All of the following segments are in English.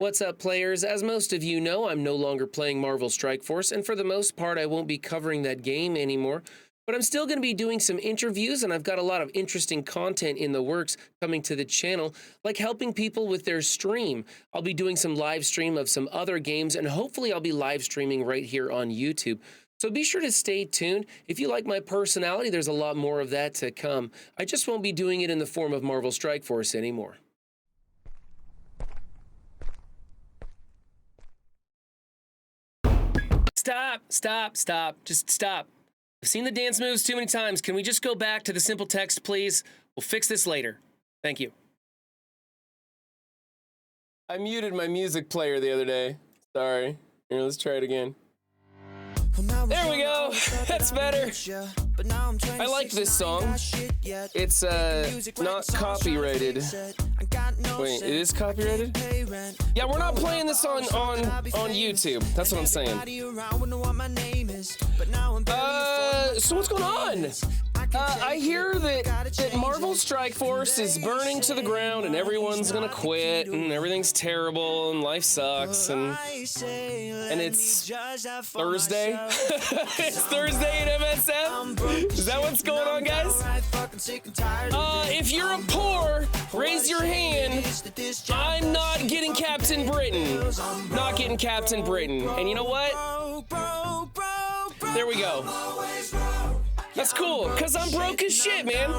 What's up, players? As most of you know, I'm no longer playing Marvel Strike Force, and for the most part, I won't be covering that game anymore. But I'm still going to be doing some interviews, and I've got a lot of interesting content in the works coming to the channel, like helping people with their stream. I'll be doing some live stream of some other games, and hopefully I'll be live streaming right here on YouTube. So be sure to stay tuned. If you like my personality, there's a lot more of that to come. I just won't be doing it in the form of Marvel Strike Force anymore. Stop. Just stop. I've seen the dance moves too many times. Can we just go back to the simple text, please? We'll fix this later. Thank you. I muted my music player the other day. Sorry. Here, let's try it again. There we go. That's better. I like this song. It's not copyrighted. Wait, it is copyrighted? Yeah, we're not playing this on YouTube. That's what I'm saying. So what's going on? I hear that Marvel Strike Force is burning to the ground and everyone's gonna quit and everything's terrible and life sucks and it's Thursday. It's Thursday at MSF. Is that what's going on, guys? If you're a poor, raise your hand. I'm not getting Captain Britain. Not getting Captain Britain. And you know what? There we go. That's cool, because I'm broke as shit, man.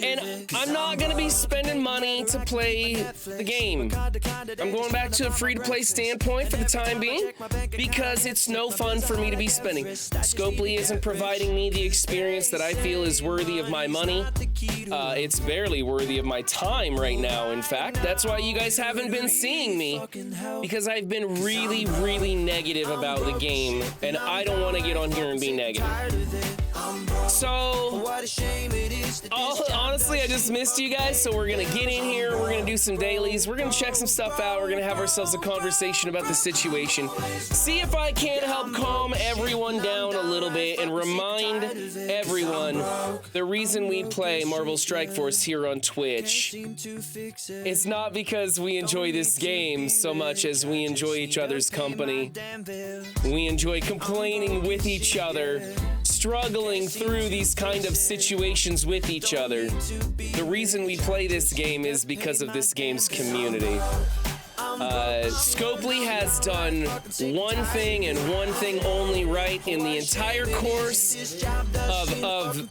And I'm not going to be spending money to play the game. I'm going back to a free-to-play standpoint for the time being, because it's no fun for me to be spending. Scopely isn't providing me the experience that I feel is worthy of my money. It's barely worthy of my time right now, in fact. That's why you guys haven't been seeing me, because I've been really, really negative about the game, and I don't want to get on here and be negative. So, honestly, I just missed you guys, so we're gonna get in here, we're gonna do some dailies, we're gonna check some stuff out, we're gonna have ourselves a conversation about the situation, see if I can't help calm everyone down a little bit and remind everyone the reason we play Marvel Strike Force here on Twitch. It's not because we enjoy this game so much as we enjoy each other's company. We enjoy complaining with each other, struggling through these kind of situations with each other. The reason we play this game is because of this game's community. Scopely has done one thing and one thing only right in the entire course of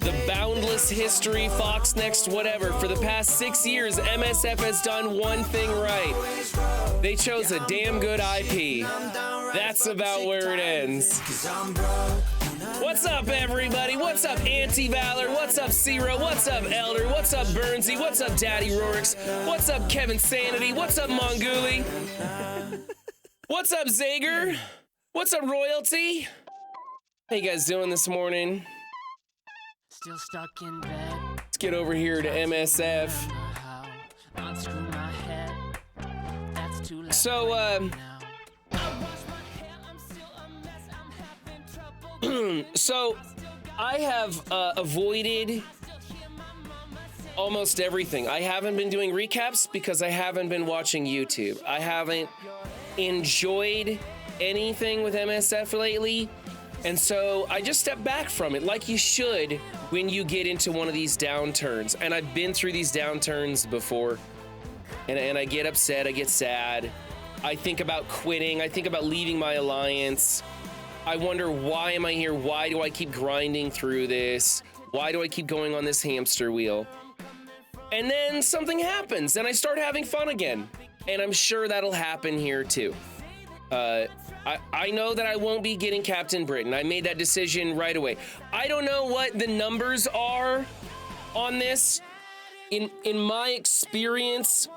the boundless history, Fox Next, whatever. For the past 6 years, MSF has done one thing right. They chose a damn good IP. That's about where it ends. What's up, everybody? What's up, Anti-Valor? What's up, Zero? What's up, Elder? What's up, Burnsy? What's up, Daddy Rorix? What's up, Kevin Sanity? What's up, Monguli? What's up, Zager? What's up, Royalty? How you guys doing this morning? Still stuck in bed. Let's get over here to MSF. So, so I have avoided almost everything. I haven't been doing recaps because I haven't been watching YouTube. I haven't enjoyed anything with MSF lately, and so I just stepped back from it, like you should when you get into one of these downturns. And I've been through these downturns before, and I get upset, I get sad, I think about quitting, I think about leaving my alliance. I wonder, why am I here? Why do I keep grinding through this? Why do I keep going on this hamster wheel? And then something happens and I start having fun again. And I'm sure that'll happen here too. I know that I won't be getting Captain Britain. I made that decision right away. I don't know what the numbers are on this. In my experience,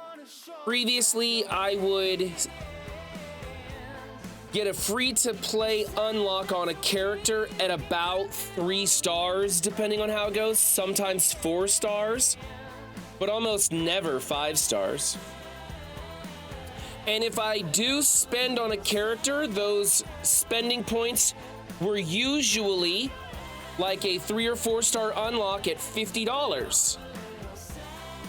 previously I would get a free-to-play unlock on a character at about 3 stars, depending on how it goes. Sometimes 4 stars, but almost never 5 stars. And if I do spend on a character, those spending points were usually like a 3 or 4 star unlock at $50.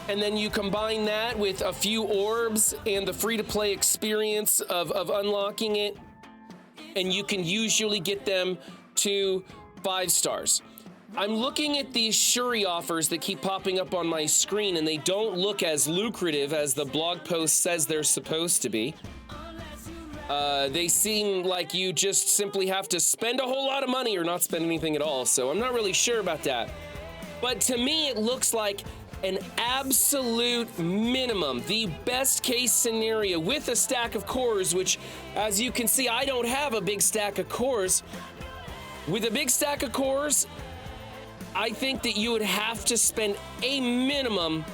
And then you combine that with a few orbs and the free-to-play experience of unlocking it, and you can usually get them to 5 stars. I'm looking at these Shuri offers that keep popping up on my screen, and they don't look as lucrative as the blog post says they're supposed to be. They seem like you just simply have to spend a whole lot of money or not spend anything at all, so I'm not really sure about that. But to me, it looks like an absolute minimum, the best case scenario with a stack of cores, which, as you can see, I don't have a big stack of cores. With a big stack of cores, I think that you would have to spend a minimum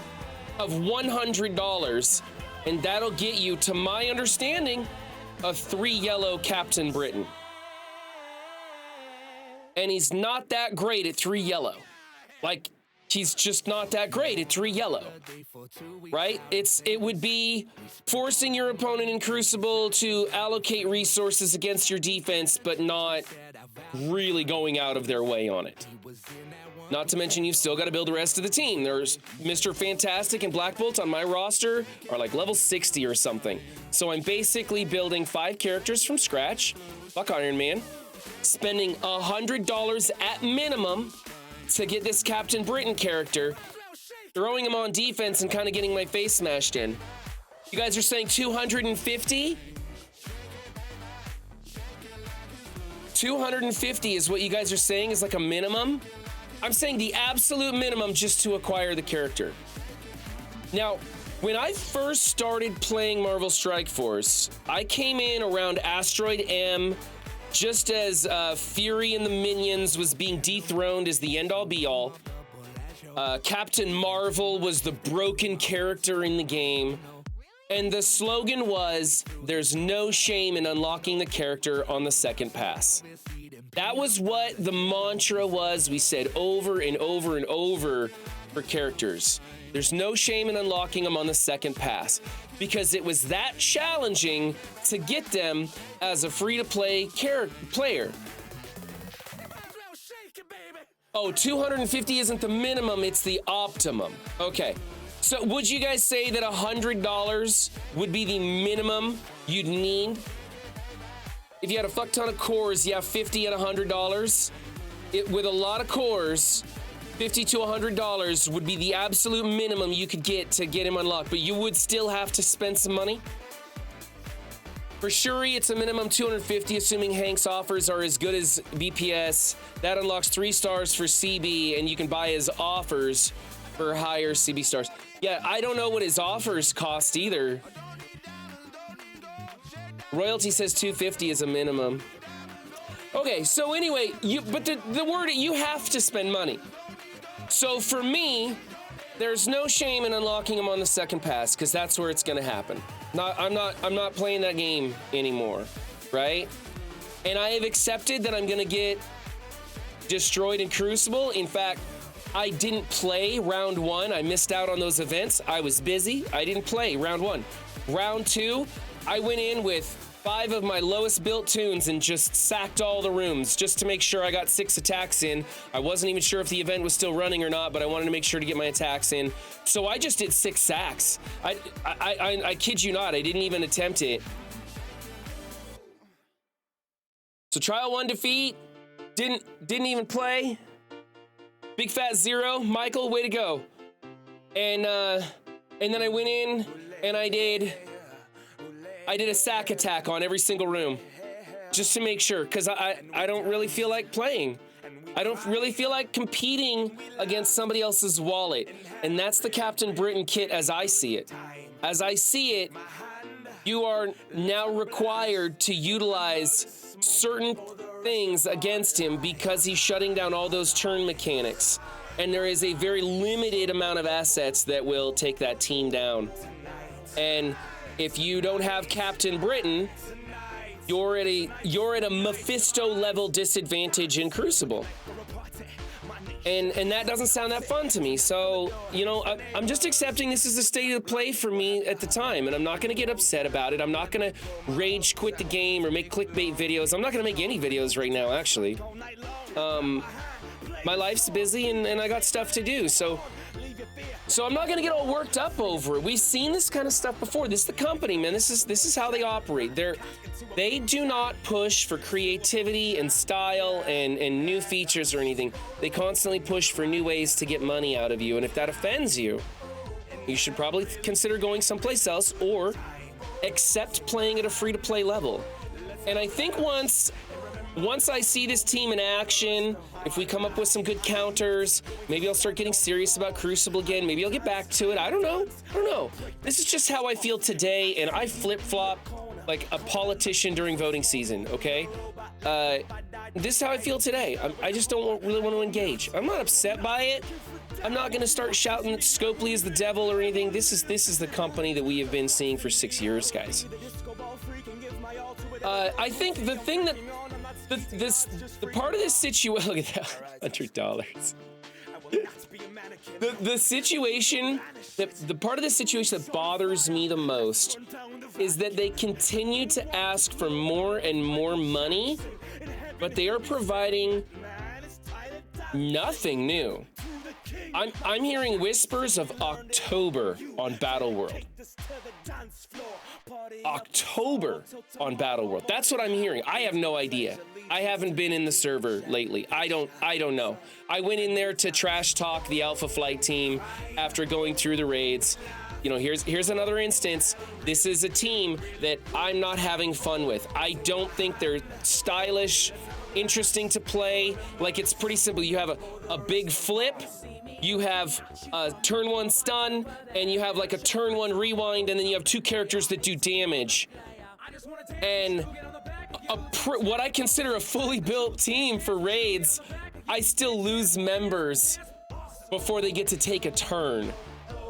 of $100, and that'll get you, to my understanding, a 3 yellow Captain Britain. And he's not that great at 3 yellow. Like, he's just not that great at 3 yellow, right? It would be forcing your opponent in Crucible to allocate resources against your defense, but not really going out of their way on it. Not to mention, you've still got to build the rest of the team. There's Mr. Fantastic and Black Bolt on my roster are like level 60 or something. So I'm basically building 5 characters from scratch. Fuck Iron Man. Spending $100 at minimum to get this Captain Britain character, throwing him on defense and kind of getting my face smashed in. You guys are saying 250? 250 is what you guys are saying is like a minimum? I'm saying the absolute minimum just to acquire the character. Now, when I first started playing Marvel Strike Force, I came in around Asteroid M, just as Fury and the Minions was being dethroned as the end-all be-all. Captain Marvel was the broken character in the game. And the slogan was, there's no shame in unlocking the character on the second pass. That was what the mantra was. We said over and over and over for characters. There's no shame in unlocking them on the second pass, because it was that challenging to get them as a free-to-play player. Oh, 250 isn't the minimum, it's the optimum. Okay, so would you guys say that $100 would be the minimum you'd need? If you had a fuck ton of cores, yeah, $50 and $100. With a lot of cores, $50 to $100 would be the absolute minimum you could get to get him unlocked, but you would still have to spend some money. For Shuri, it's a minimum 250, assuming Hank's offers are as good as BPS. That unlocks 3 stars for CB, and you can buy his offers for higher CB stars. Yeah, I don't know what his offers cost either. Royalty says 250 is a minimum. Okay, so anyway, but the word, you have to spend money. So for me, there's no shame in unlocking him on the second pass, because that's where it's gonna happen. I'm not playing that game anymore, right? And I have accepted that I'm gonna get destroyed in Crucible. In fact, I didn't play round 1. I missed out on those events. I was busy. I didn't play round 1. Round 2, I went in with 5 of my lowest built tunes and just sacked all the rooms just to make sure I got 6 attacks in. I wasn't even sure if the event was still running or not, but I wanted to make sure to get my attacks in. So I just did 6 sacks. I kid you not, I didn't even attempt it. So Trial 1 defeat, didn't even play. Big Fat 0, Michael, way to go. And then I went in and I did a sack attack on every single room just to make sure, because I don't really feel like playing. I don't really feel like competing against somebody else's wallet. And that's the Captain Britain kit as I see it. As I see it, you are now required to utilize certain things against him because he's shutting down all those turn mechanics. And there is a very limited amount of assets that will take that team down. And if you don't have Captain Britain, you're at a Mephisto level disadvantage in Crucible. And that doesn't sound that fun to me. So, you know, I'm just accepting this is the state of play for me at the time, and I'm not gonna get upset about it. I'm not gonna rage quit the game or make clickbait videos. I'm not gonna make any videos right now, actually. My life's busy and I got stuff to do. So So I'm not gonna get all worked up over it. We've seen this kind of stuff before. This is the company, man. This is how they operate. They do not push for creativity and style and new features or anything. They constantly push for new ways to get money out of you. And if that offends you, you should probably consider going someplace else or accept playing at a free-to-play level. And I think once I see this team in action, if we come up with some good counters, maybe I'll start getting serious about Crucible again. Maybe I'll get back to it. I don't know. This is just how I feel today, and I flip-flop like a politician during voting season, okay? This is how I feel today. I just don't really want to engage. I'm not upset by it. I'm not gonna start shouting that Scopely is the devil or anything. This is the company that we have been seeing for 6 years, guys. I think the thing that the part of this situation, look at that, $100. The situation the part of this situation that bothers me the most is that they continue to ask for more and more money, but they are providing nothing new. I'm hearing whispers of October on Battle World. October on Battle World. That's what I'm hearing. I have no idea. I haven't been in the server lately. I don't know. I went in there to trash talk the Alpha Flight team after going through the raids. You know, here's another instance. This is a team that I'm not having fun with. I don't think they're stylish, interesting to play. Like, it's pretty simple. You have a big flip, you have a turn 1 stun, and you have like a turn 1 rewind, and then you have 2 characters that do damage. And what I consider a fully built team for raids, I still lose members before they get to take a turn.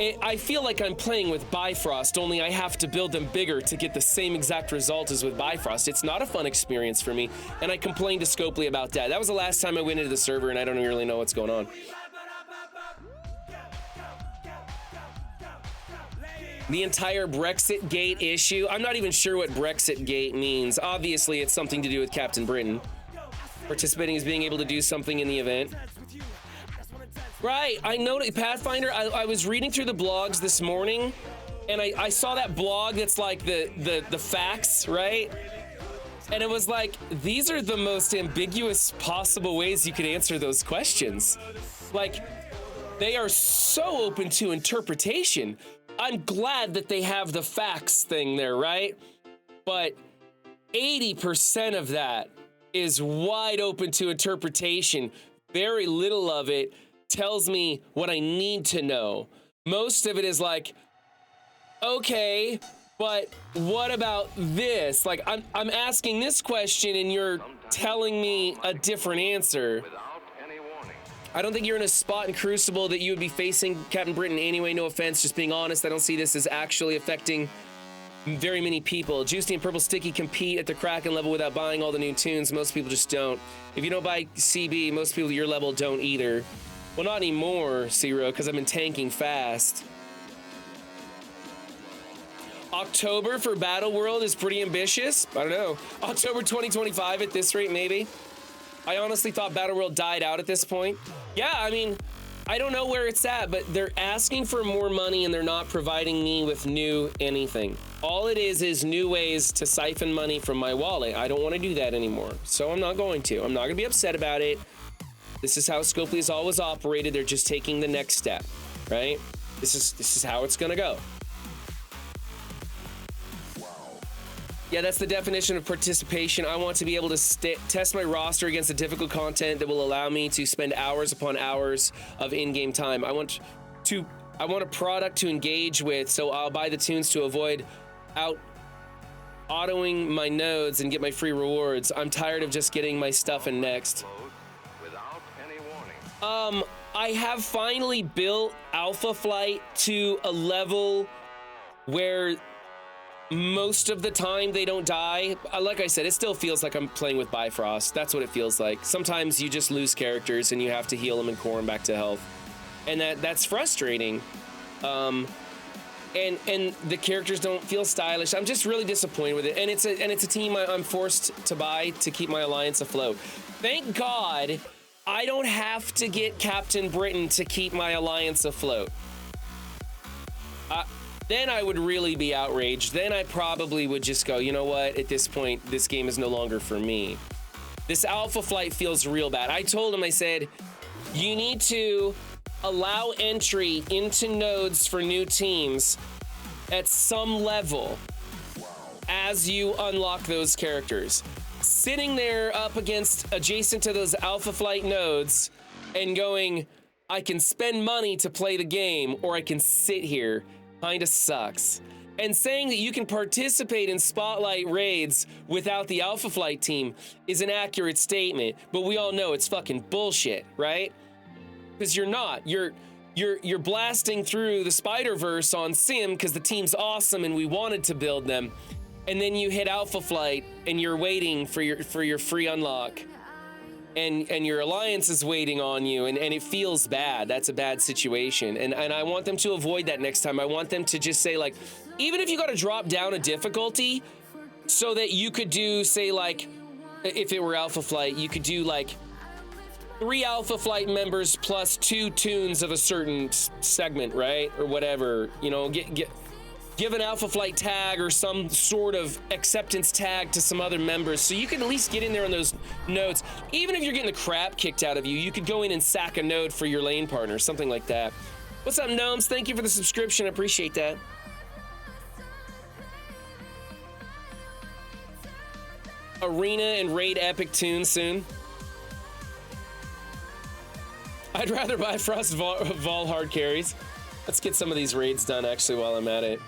I feel like I'm playing with Bifrost, only I have to build them bigger to get the same exact result as with Bifrost. It's not a fun experience for me, and I complained to Scopely about that. That was the last time I went into the server, and I don't really know what's going on. The entire Brexit Gate issue, I'm not even sure what Brexit Gate means. Obviously, it's something to do with Captain Britain. Participating is being able to do something in the event. Right, I noticed, Pathfinder, I was reading through the blogs this morning, and I saw that blog that's like the facts, right? And it was like, these are the most ambiguous possible ways you could answer those questions. Like, they are so open to interpretation. I'm glad that they have the facts thing there, right? But 80% of that is wide open to interpretation. Very little of it tells me what I need to know. Most of it is like, okay, but what about this? Like, I'm asking this question and you're telling me a different answer. I don't think you're in a spot in Crucible that you would be facing Captain Britain anyway, no offense, just being honest. I don't see this as actually affecting very many people. Juicy and Purple Sticky compete at the Kraken level without buying all the new tunes. Most people just don't. If you don't buy CB, most people at your level don't either. Well, not anymore, Zero, because I've been tanking fast. October for Battle World is pretty ambitious. I don't know. October 2025 at this rate, maybe. I honestly thought Battle World died out at this point. Yeah, I mean, I don't know where it's at, but they're asking for more money and they're not providing me with new anything. All it is new ways to siphon money from my wallet. I don't want to do that anymore, so I'm not going to. I'm not going to be upset about it. This is how Scopely has always operated. They're just taking the next step, right? This is how it's going to go. Yeah, that's the definition of participation. I want to be able to test my roster against the difficult content that will allow me to spend hours upon hours of in-game time. I want a product to engage with, so I'll buy the tunes to avoid autoing my nodes and get my free rewards. I'm tired of just getting my stuff in next. I have finally built Alpha Flight to a level where most of the time they don't die. Like I said, it still feels like I'm playing with Bifrost. That's what it feels like. Sometimes you just lose characters and you have to heal them and core them back to health. And that's frustrating. And the characters don't feel stylish. I'm just really disappointed with it. And it's a team I'm forced to buy to keep my alliance afloat. Thank God I don't have to get Captain Britain to keep my alliance afloat. then I would really be outraged. Then I probably would just go, you know what? At this point, this game is no longer for me. This Alpha Flight feels real bad. I told him, I said, you need to allow entry into nodes for new teams at some level as you unlock those characters. Sitting there up against adjacent to those Alpha Flight nodes and going, I can spend money to play the game, or I can sit here, kinda sucks. And saying that you can participate in Spotlight raids without the Alpha Flight team is an accurate statement, but we all know it's fucking bullshit, right? Because you're not. You're blasting through the Spider-Verse on Sim because the team's awesome and we wanted to build them. And then you hit Alpha Flight and you're waiting for your free unlock. And your alliance is waiting on you, and it feels bad. That's a bad situation. And I want them to avoid that next time. I want them to just say, like, even if you gotta drop down a difficulty so that you could do, say, like, if it were Alpha Flight, you could do like 3 Alpha Flight members plus 2 tunes of a certain segment, right? Or whatever, you know, give an Alpha Flight tag or some sort of acceptance tag to some other members so you can at least get in there on those nodes. Even if you're getting the crap kicked out of you, you could go in and sack a node for your lane partner, something like that. What's up, Gnomes? Thank you for the subscription. I appreciate that. Arena and raid epic tune soon. I'd rather buy Frost Vol hard carries. Let's get some of these raids done actually while I'm at it.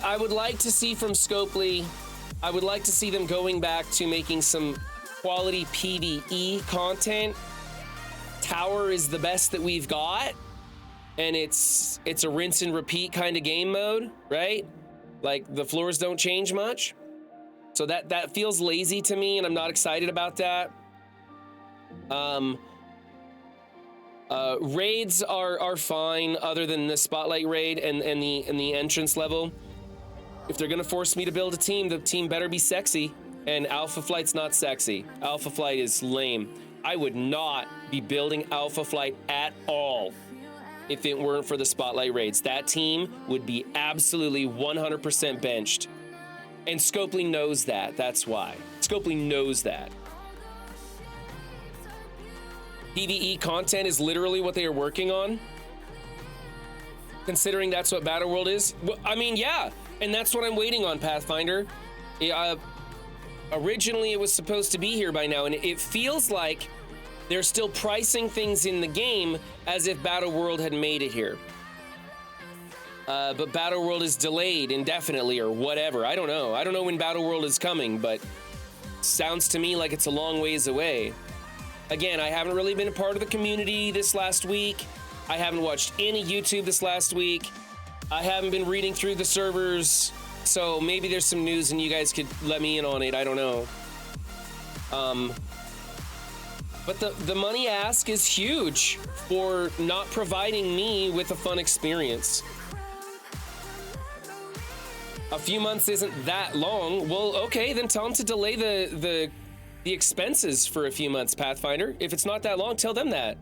I would like to see from Scopely, I would like to see them going back to making some quality PvE content. Tower is the best that we've got, and it's a rinse and repeat kind of game mode, right? Like the floors don't change much. So that feels lazy to me, and I'm not excited about that. Raids are fine, other than the Spotlight raid and the entrance level. If they're gonna force me to build a team, the team better be sexy, and Alpha Flight's not sexy. Alpha Flight is lame. I would not be building Alpha Flight at all if it weren't for the Spotlight raids. That team would be absolutely 100% benched. And Scopely knows that, that's why. Scopely knows that. PvE content is literally what they are working on. Considering that's what Battle World is. Well, I mean, yeah, and that's what I'm waiting on, Pathfinder. Originally, it was supposed to be here by now, and it feels like they're still pricing things in the game as if Battle World had made it here. But Battle World is delayed indefinitely or whatever. I don't know. I don't know when Battle World is coming, but sounds to me like it's a long ways away. Again, I haven't really been a part of the community this last week. I haven't watched any YouTube this last week. I haven't been reading through the servers, so maybe there's some news and you guys could let me in on it. I don't know. But the money ask is huge for not providing me with a fun experience. A few months isn't that long. Well, okay, then tell them to delay the expenses for a few months, Pathfinder. If it's not that long, tell them that.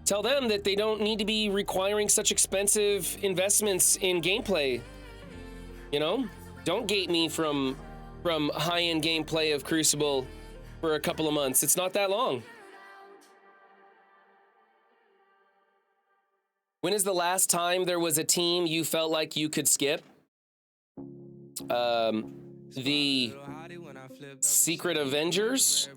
Tell them that they don't need to be requiring such expensive investments in gameplay. You know? Don't gate me from high-end gameplay of Crucible for a couple of months. It's not that long. When is the last time there was a team you felt like you could skip? The Secret Avengers?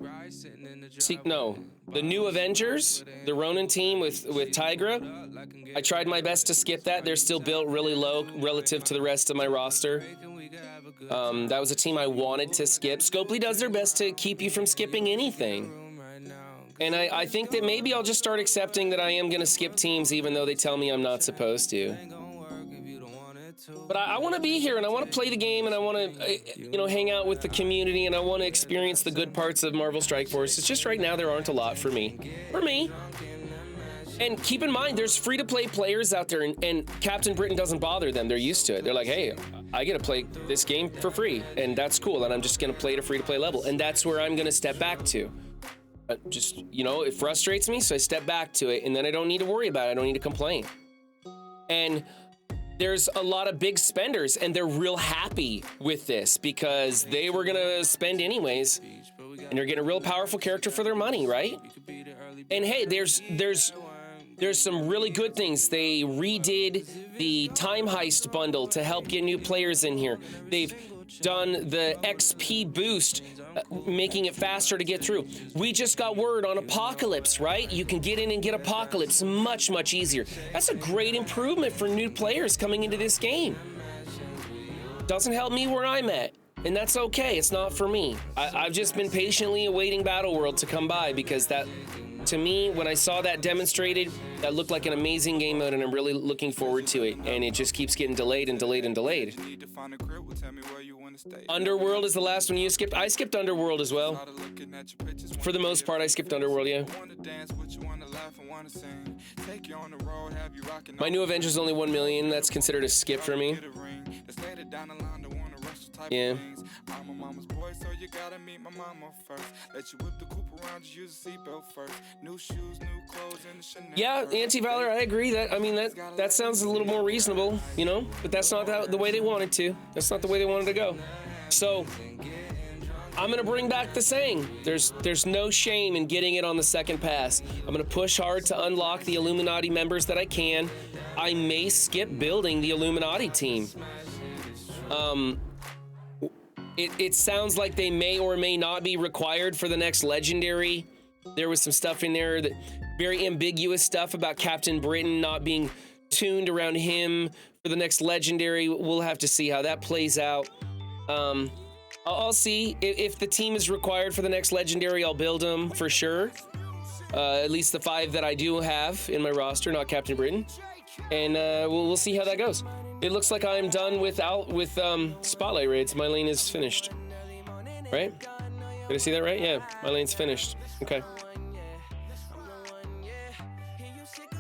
No, the New Avengers, the Ronin team with Tigra. I tried my best to skip that. They're still built really low relative to the rest of my roster. That was a team I wanted to skip. Scopely does their best to keep you from skipping anything. And I think that maybe I'll just start accepting that I am going to skip teams even though they tell me I'm not supposed to. But I want to be here, and I want to play the game, and I want to, hang out with the community, and I want to experience the good parts of Marvel Strike Force. It's just right now there aren't a lot for me. And keep in mind, there's free-to-play players out there, and Captain Britain doesn't bother them. They're used to it. They're like, hey, I get to play this game for free, and that's cool. And I'm just going to play at a free-to-play level, and that's where I'm going to step back to. Just, you know, it frustrates me, so I step back to it, and then I don't need to worry about it. I don't need to complain. And there's a lot of big spenders, and they're real happy with this because they were going to spend anyways, and they're getting a real powerful character for their money, right? And hey, there's some really good things. They redid the Time Heist bundle to help get new players in here. They've done the XP boost, making it faster to get through. We just got word on Apocalypse, right? You can get in and get Apocalypse much, much easier. That's a great improvement for new players coming into this game. Doesn't help me where I'm at, and that's okay. It's not for me. I've just been patiently awaiting Battle World to come by because that, to me, when I saw that demonstrated, that looked like an amazing game mode, and I'm really looking forward to it. And it just keeps getting delayed and delayed and delayed. Underworld is the last one you skipped. I skipped Underworld as well. For the most part, I skipped Underworld, yeah. My new Avengers only 1 million. That's considered a skip for me. Yeah. I'm a mama's boy, so you gotta meet my mama first. Let you whip the coupe around, just use a seatbelt first. New shoes, new clothes, and the Chanel. Yeah, Anti-Valor, I agree. That sounds a little more reasonable, you know? But that's not the way they wanted to. That's not the way they wanted to go. So I'm gonna bring back the saying. There's no shame in getting it on the second pass. I'm gonna push hard to unlock the Illuminati members that I can. I may skip building the Illuminati team. It sounds like they may or may not be required for the next legendary. There was some stuff in there that very ambiguous stuff about Captain Britain not being tuned around him for the next legendary. We'll have to see how that plays out. I'll see if the team is required for the next legendary. I'll build them for sure. At least the 5 that I do have in my roster, not Captain Britain, and we'll see how that goes. It looks like I'm done with spotlight raids. My lane is finished. Right? Did I see that right? Yeah, my lane's finished. Okay.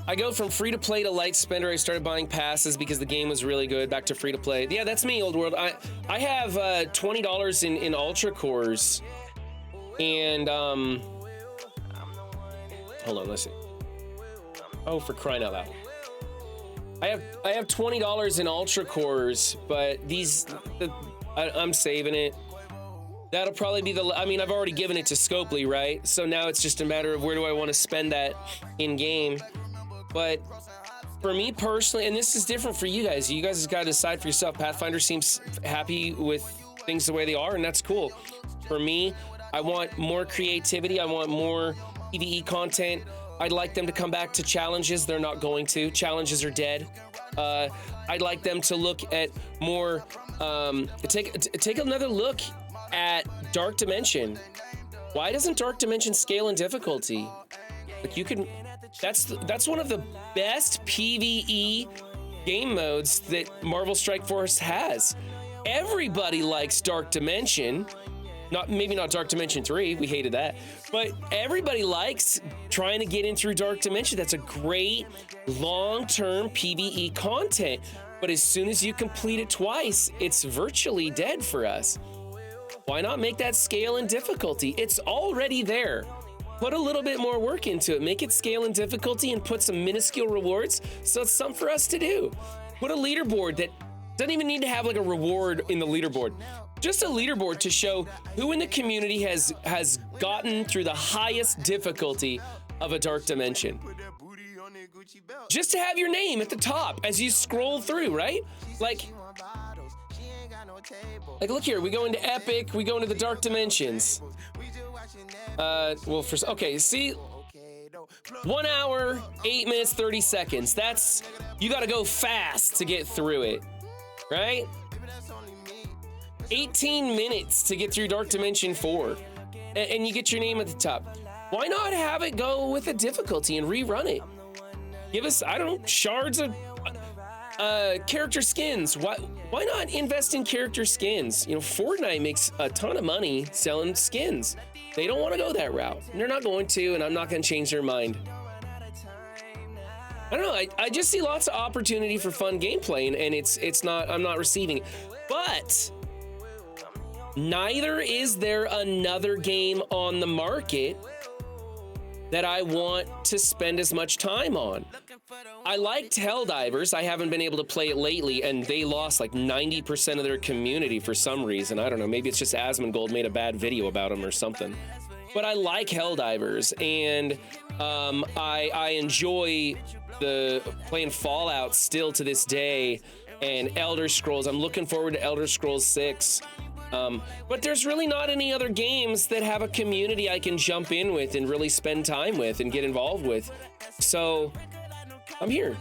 I go from free to play to light spender. I started buying passes because the game was really good. Back to free to play. Yeah, that's me, old world. I have $20 in ultra cores, and hold on, let's see. Oh, for crying out loud. I have $20 in ultra cores, but I'm saving it. That'll probably be I've already given it to Scopely, right? So now it's just a matter of where do I want to spend that in game. But for me personally, and this is different for you guys. You guys got to decide for yourself. Pathfinder seems happy with things the way they are, and that's cool. For me, I want more creativity. I want more PvE content. I'd like them to come back to challenges. They're not going to. Challenges are dead. I'd like them to look at more, take another look at Dark Dimension. Why doesn't Dark Dimension scale in difficulty? Like you can, that's one of the best PvE game modes that Marvel Strike Force has. Everybody likes Dark Dimension. Maybe not Dark Dimension 3, we hated that, but everybody likes trying to get in through Dark Dimension. That's a great long-term PvE content, but as soon as you complete it twice, it's virtually dead for us. Why not make that scale in difficulty? It's already there. Put a little bit more work into it, make it scale in difficulty and put some minuscule rewards so it's something for us to do. Put a leaderboard that doesn't even need to have like a reward in the leaderboard. Just a leaderboard to show who in the community has gotten through the highest difficulty of a Dark Dimension. Just to have your name at the top as you scroll through, right? Like look here, we go into Epic, we go into the Dark Dimensions. Okay, see, 1 hour, 8 minutes, 30 seconds. You gotta go fast to get through it, right? 18 minutes to get through Dark Dimension 4, and you get your name at the top. Why not have it go with a difficulty and rerun it? Give us, I don't know, shards of character skins. Why not invest in character skins? You know, Fortnite makes a ton of money selling skins. They don't want to go that route. They're not going to, and I'm not going to change their mind. I don't know. I just see lots of opportunity for fun gameplay, and it's not. I'm not receiving it. But neither is there another game on the market that I want to spend as much time on. I liked Helldivers. I haven't been able to play it lately, and they lost like 90% of their community for some reason. I don't know, maybe it's just Asmongold made a bad video about them or something. But I like Helldivers, and I enjoy playing Fallout still to this day, and Elder Scrolls. I'm looking forward to Elder Scrolls 6. But there's really not any other games that have a community I can jump in with and really spend time with and get involved with. So I'm here.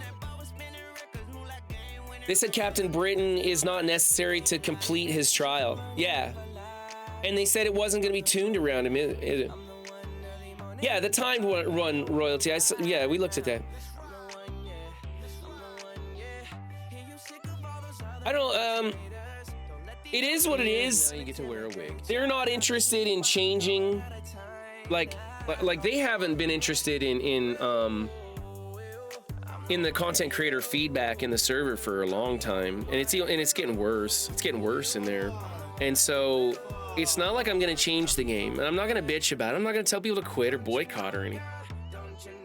They said Captain Britain is not necessary to complete his trial. Yeah. And they said it wasn't going to be tuned around him. Yeah, the timed run royalty. Yeah, we looked at that. I don't, it is what it is. You get to wear a wig. They're not interested in changing, like they haven't been interested in the content creator feedback in the server for a long time, and it's getting worse. It's getting worse in there, and so it's not like I'm gonna change the game, and I'm not gonna bitch about it. I'm not gonna tell people to quit or boycott or anything.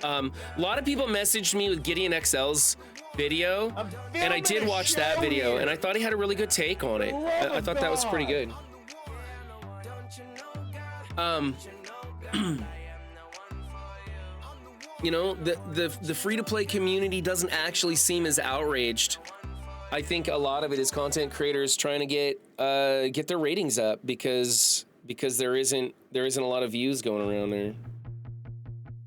A lot of people messaged me with Gideon XL's video, and I did watch that video, and I thought he had a really good take on it. I thought that was pretty good. You know, the free-to-play community doesn't actually seem as outraged. I think a lot of it is content creators trying to get their ratings up because there isn't a lot of views going around there.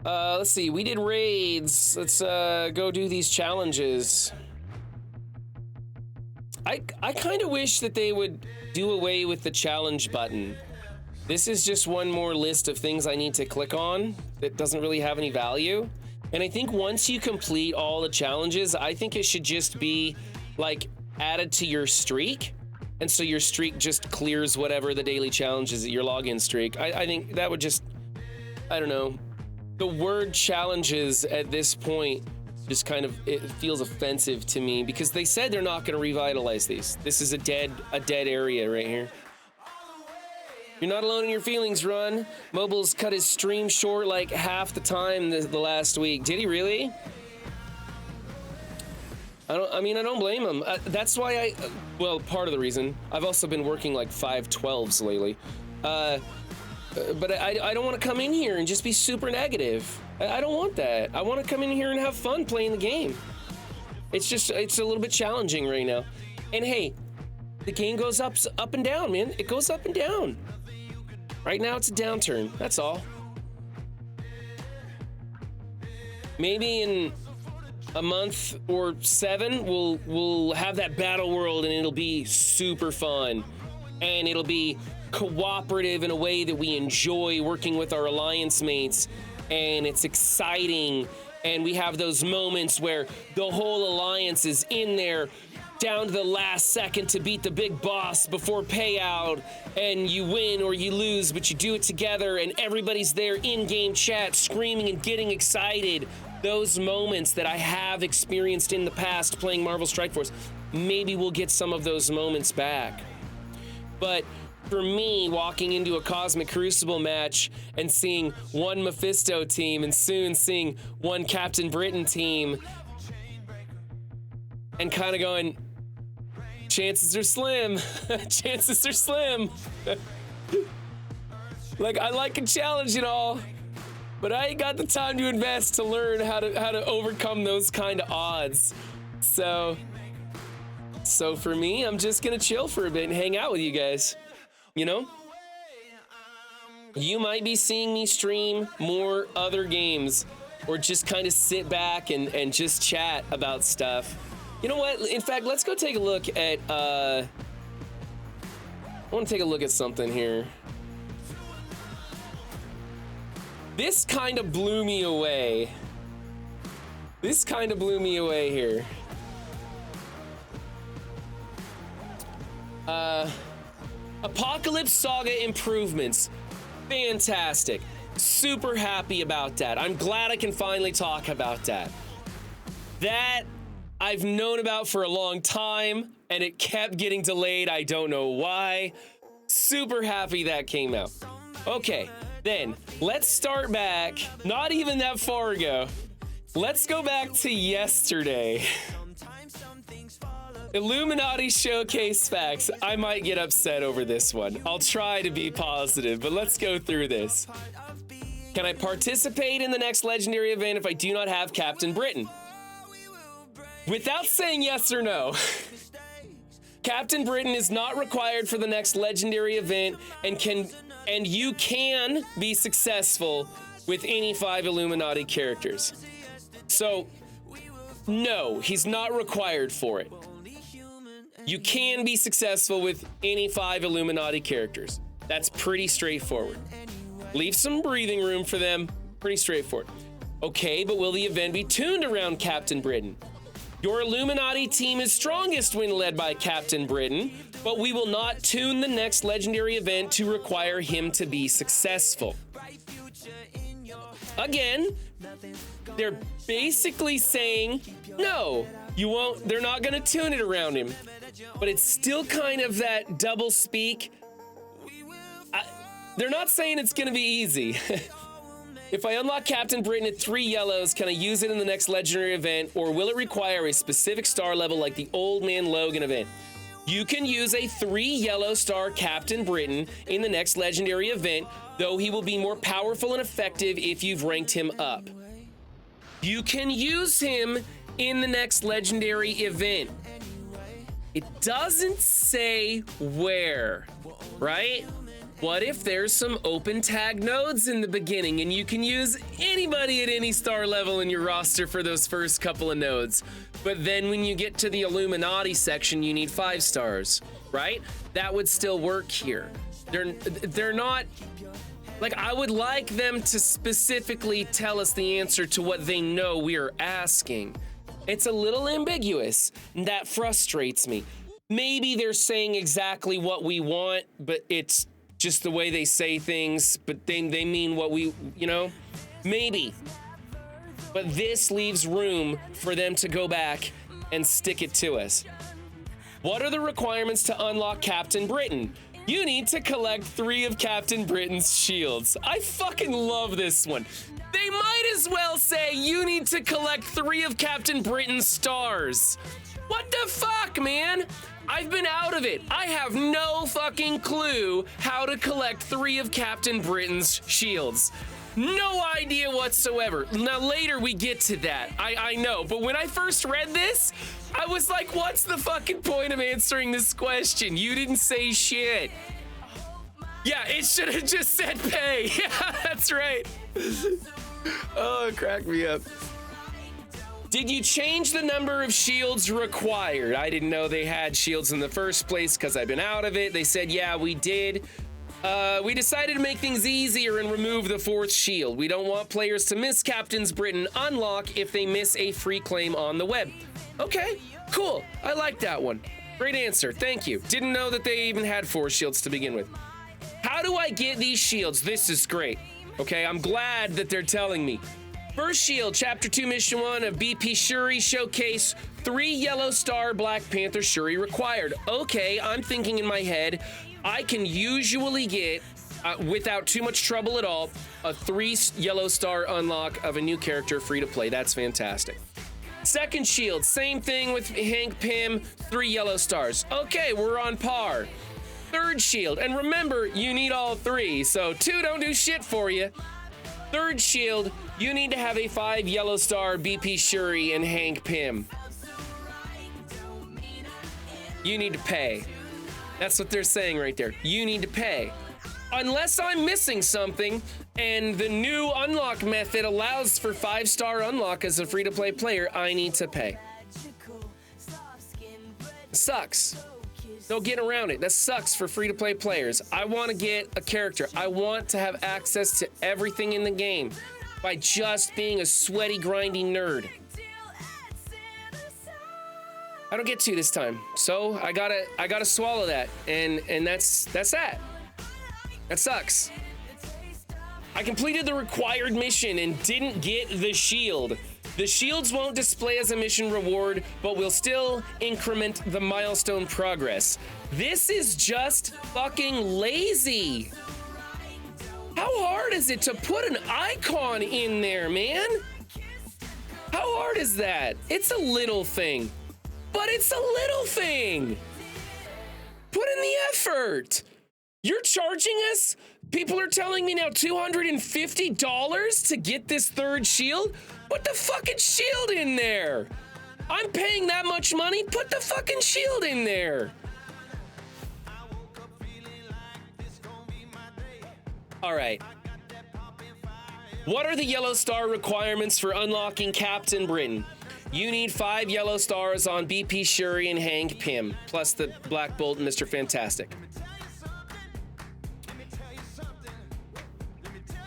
Let's see, we did raids. Let's go do these challenges. I kind of wish that they would do away with the challenge button. This is just one more list of things I need to click on that doesn't really have any value. And I think once you complete all the challenges, I think it should just be like added to your streak. And so your streak just clears whatever the daily challenge is, your login streak. I think that would just, I don't know. The word challenges at this point just kind of, it feels offensive to me because they said they're not going to revitalize these. This is a dead area right here. You're not alone in your feelings, Run. Mobile's cut his stream short like half the time the last week. Did he really? I don't blame him. That's why well, part of the reason. I've also been working like 5/12s lately. But I don't want to come in here and just be super negative. I don't want that. I want to come in here and have fun playing the game. It's a little bit challenging right now. And hey, the game goes up and down, man. It goes up and down. Right now it's a downturn, that's all. Maybe in a month or 7, we'll have that battle world and it'll be super fun. And it'll be cooperative in a way that we enjoy working with our alliance mates, and it's exciting, and we have those moments where the whole alliance is in there down to the last second to beat the big boss before payout, and you win or you lose, but you do it together, and everybody's there in-game chat screaming and getting excited. Those moments that I have experienced in the past playing Marvel Strike Force, maybe we'll get some of those moments back. But for me, walking into a Cosmic Crucible match and seeing one Mephisto team and soon seeing one Captain Britain team and kind of going, chances are slim, chances are slim. Like, I like a challenge and all, but I ain't got the time to invest to learn how to overcome those kind of odds. So for me, I'm just gonna chill for a bit and hang out with you guys. You know, you might be seeing me stream more other games or just kind of sit back and just chat about stuff. You know what? In fact, let's go take a look at, I want to take a look at something here. This kind of blew me away. This kind of blew me away here. Apocalypse Saga improvements. Fantastic. Super happy about that. I'm glad I can finally talk about that. That I've known about for a long time. and it kept getting delayed. I don't know why. Super happy that came out. Okay, then let's start back, not even that far ago. Let's go back to yesterday. Illuminati showcase facts. I might get upset over this one. I'll try to be positive, but let's go through this. Can I participate in the next legendary event if I do not have Captain Britain? Without saying yes or no, Captain Britain is not required for the next legendary event and you can be successful with any 5 Illuminati characters. So, no, he's not required for it. You can be successful with any 5 Illuminati characters. That's pretty straightforward. Leave some breathing room for them. Pretty straightforward. Okay, but will the event be tuned around Captain Britain? Your Illuminati team is strongest when led by Captain Britain, but we will not tune the next legendary event to require him to be successful. Again, they're basically saying, no, you won't, they're not gonna tune it around him. But it's still kind of that double speak. They're not saying it's gonna be easy. If I unlock Captain Britain at 3 yellows, can I use it in the next legendary event, or will it require a specific star level like the Old Man Logan event? You can use a 3 yellow star Captain Britain in the next legendary event, though he will be more powerful and effective if you've ranked him up. You can use him in the next legendary event. It doesn't say where, right? What if there's some open tag nodes in the beginning and you can use anybody at any star level in your roster for those first couple of nodes? But then when you get to the Illuminati section, you need 5 stars, right? That would still work here. They're not, like, I would like them to specifically tell us the answer to what they know we are asking. It's a little ambiguous, and that frustrates me. Maybe they're saying exactly what we want, but it's just the way they say things, but they mean what we, you know? Maybe. But this leaves room for them to go back and stick it to us. What are the requirements to unlock Captain Britain? You need to collect 3 of Captain Britain's shields. I fucking love this one. They might as well say you need to collect 3 of Captain Britain's stars. What the fuck, man? I've been out of it. I have no fucking clue how to collect 3 of Captain Britain's shields. No idea whatsoever. Now later we get to that. I know, but when I first read this, I was like, what's the fucking point of answering this question? You didn't say shit. Yeah, it should have just said pay. Yeah, that's right. Oh, it cracked me up. Did you change the number of shields required? I didn't know they had shields in the first place because I've been out of it. They said, yeah, we did. We decided to make things easier and remove the 4th shield. We don't want players to miss Captain's Britain unlock if they miss a free claim on the web. Okay, cool. I like that one. Great answer. Thank you. Didn't know that they even had 4 shields to begin with. How do I get these shields? This is great. Okay, I'm glad that they're telling me. First shield, Chapter 2, Mission 1 of BP Shuri Showcase, 3 yellow star Black Panther Shuri required. Okay, I'm thinking in my head, I can usually get, without too much trouble at all, a 3 yellow star unlock of a new character free to play. That's fantastic. Second shield, same thing with Hank Pym, 3 yellow stars. Okay, we're on par. Third shield, and remember, you need all 3, so 2 don't do shit for you. Third shield, you need to have a 5 yellow star BP Shuri and Hank Pym. You need to pay. That's what they're saying right there. You need to pay. Unless I'm missing something, and the new unlock method allows for 5-star unlock as a free-to-play player, I need to pay. Sucks. No getting around it. That sucks for free-to-play players. I want to get a character. I want to have access to everything in the game by just being a sweaty, grindy nerd. I don't get to this time, so I gotta swallow that, and that's that. That sucks. I completed the required mission and didn't get the shield. The shields won't display as a mission reward, but will still increment the milestone progress. This is just fucking lazy. How hard is it to put an icon in there, man? How hard is that? It's a little thing, but it's a little thing. Put in the effort. You're charging us? People are telling me now $250 to get this third shield? Put the fucking shield in there. I'm paying that much money. Put the fucking shield in there. All right. What are the yellow star requirements for unlocking Captain Britain? You need 5 yellow stars on BP Shuri and Hank Pym, plus the Black Bolt and Mr. Fantastic.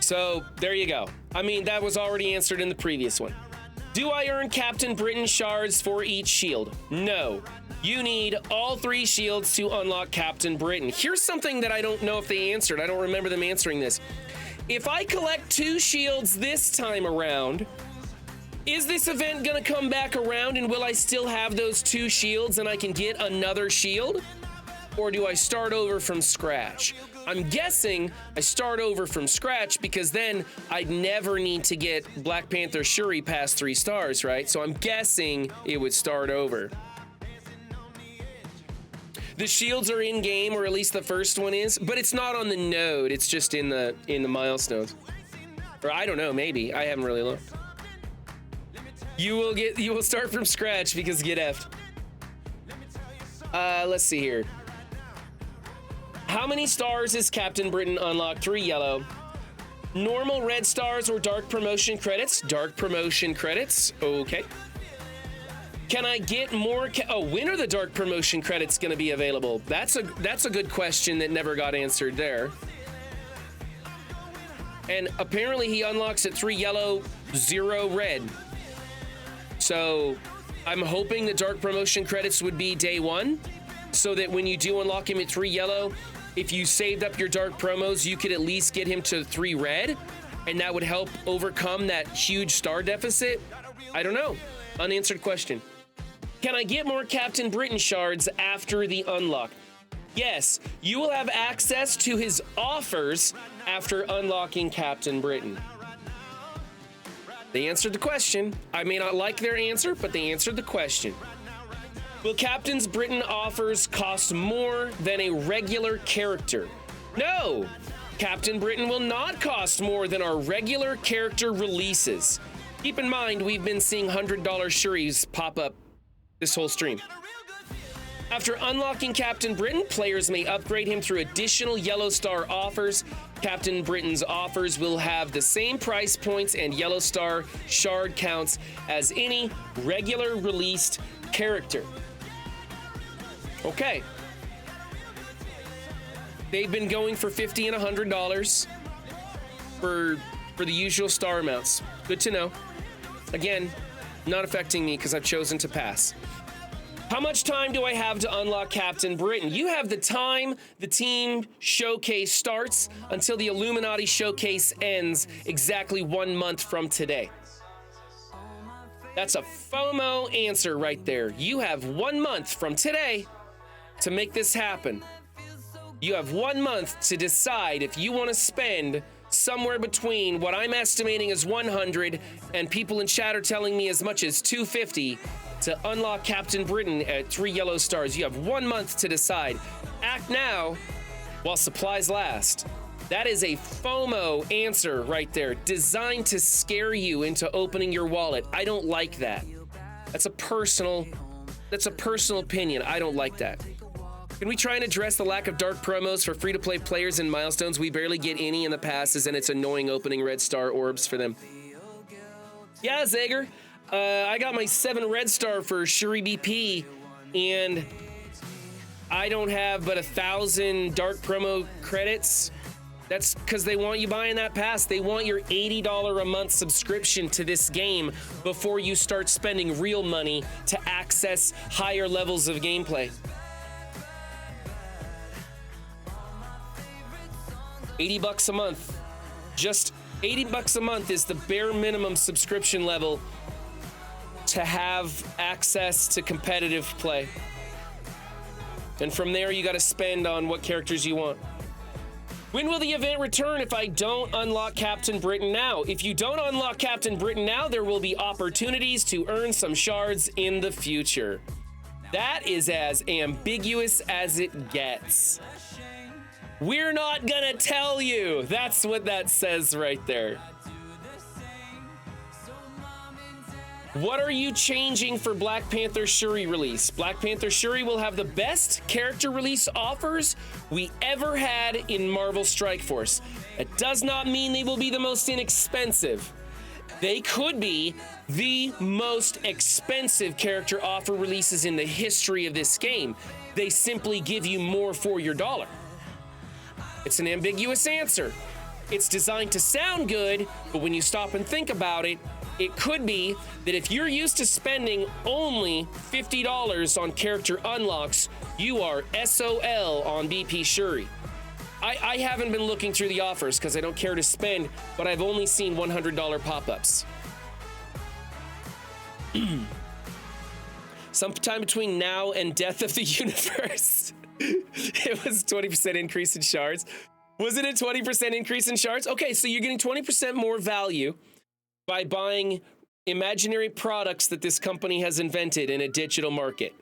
So there you go. I mean, that was already answered in the previous one. Do I earn Captain Britain shards for each shield? No. You need all 3 shields to unlock Captain Britain. Here's something that I don't know if they answered. I don't remember them answering this. If I collect 2 shields this time around, is this event gonna come back around and will I still have those 2 shields and I can get another shield? Or do I start over from scratch? I'm guessing I start over from scratch because then I'd never need to get Black Panther Shuri past 3 stars, right? So I'm guessing it would start over. The shields are in game, or at least the first one is, but it's not on the node. It's just in the milestones. Or I don't know, maybe. I haven't really looked. You will start from scratch because get effed. Let's see here. How many stars is Captain Britain unlocked? 3 yellow. Normal red stars or dark promotion credits? Dark promotion credits. Okay. Can I get more? When are the dark promotion credits going to be available? That's a good question that never got answered there. And apparently he unlocks at 3 yellow, 0 red. So I'm hoping the dark promotion credits would be day 1, so that when you do unlock him at 3 yellow, if you saved up your dark promos, you could at least get him to 3 red, and that would help overcome that huge star deficit. I don't know. Unanswered question. Can I get more Captain Britain shards after the unlock? Yes, you will have access to his offers after unlocking Captain Britain. They answered the question. I may not like their answer, but they answered the question. Will Captain Britain offers cost more than a regular character? No! Captain Britain will not cost more than our regular character releases. Keep in mind, we've been seeing $100 Shuris pop up this whole stream. After unlocking Captain Britain, players may upgrade him through additional yellow star offers. Captain Britain's offers will have the same price points and yellow star shard counts as any regular released character. Okay. They've been going for $50 and $100 for the usual star amounts. Good to know. Again, not affecting me because I've chosen to pass. How much time do I have to unlock Captain Britain? You have the time the team showcase starts until the Illuminati showcase ends exactly 1 month from today. That's a FOMO answer right there. You have 1 month from today to make this happen. You have 1 month to decide if you want to spend somewhere between what I'm estimating as 100 and people in chat are telling me as much as 250 to unlock Captain Britain at 3 yellow stars. You have 1 month to decide. Act now while supplies last. That is a FOMO answer right there, designed to scare you into opening your wallet. I don't like that. That's a personal opinion. I don't like that. Can we try and address the lack of dark promos for free-to-play players in milestones? We barely get any in the passes, and it's annoying opening red star orbs for them. Yeah, Zager. I got my 7 red star for Shuri BP, and I don't have but 1,000 dark promo credits. That's because they want you buying that pass. They want your $80 a month subscription to this game before you start spending real money to access higher levels of gameplay. 80 bucks a month. Just 80 bucks a month is the bare minimum subscription level to have access to competitive play. And from there, you got to spend on what characters you want. When will the event return if I don't unlock Captain Britain now? If you don't unlock Captain Britain now, there will be opportunities to earn some shards in the future. That is as ambiguous as it gets. We're not gonna tell you. That's what that says right there. What are you changing for Black Panther Shuri release? Black Panther Shuri will have the best character release offers we ever had in Marvel Strike Force. It does not mean they will be the most inexpensive. They could be the most expensive character offer releases in the history of this game. They simply give you more for your dollar. It's an ambiguous answer. It's designed to sound good, but when you stop and think about it, it could be that if you're used to spending only $50 on character unlocks, you are SOL on BP Shuri. I haven't been looking through the offers because I don't care to spend, but I've only seen $100 pop-ups. Sometime between now and Death of the Universe, it was 20% increase in shards. Was it a 20% increase in shards? Okay, so you're getting 20% more value by buying imaginary products that this company has invented in a digital market.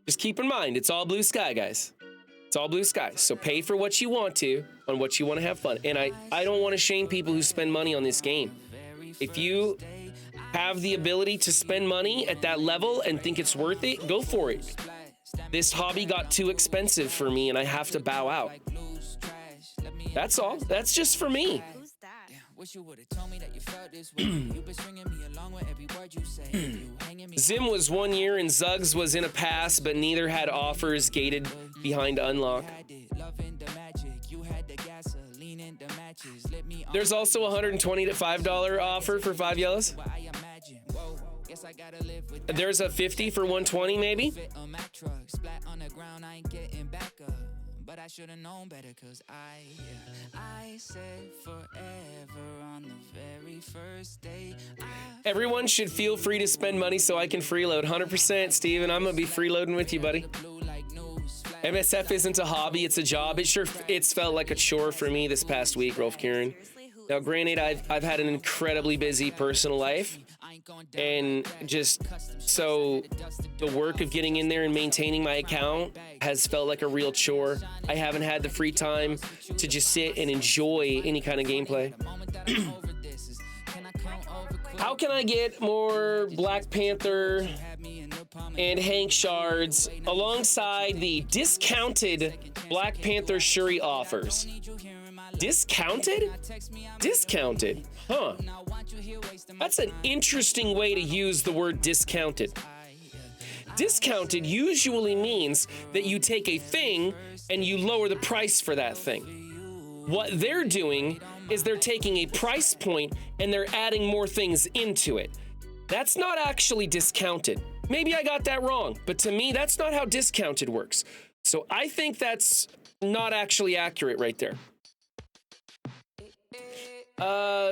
Just keep in mind, it's all blue sky, guys. It's all blue sky. So pay for what you want to, on what you want to have fun. And I don't want to shame people who spend money on this game. If you have the ability to spend money at that level and think it's worth it, go for it. This hobby got too expensive for me and I have to bow out. That's all. That's just for me. Zim was 1 year and Zuggs was in a pass, but neither had offers gated behind unlock. There's also a $120 to $5 offer for 5 yellows. There's a 50 for 120 maybe. But I should have known better, cause I said forever on the very first day. Everyone should feel free to spend money so I can freeload. 100%, Steven. I'm gonna be freeloading with you, buddy. MSF isn't a hobby, it's a job. It's felt like a chore for me this past week, Rolf Kieran. Now, granted, I've had an incredibly busy personal life, and just so the work of getting in there and maintaining my account has felt like a real chore. I haven't had the free time to just sit and enjoy any kind of gameplay. How can I get more Black Panther and Hank shards alongside the discounted Black Panther Shuri offers? Discounted? Discounted? Huh. That's an interesting way to use the word discounted. Discounted usually means that you take a thing and you lower the price for that thing. What they're doing is they're taking a price point and they're adding more things into it. That's not actually discounted. Maybe I got that wrong, but to me, that's not how discounted works. So I think that's not actually accurate right there.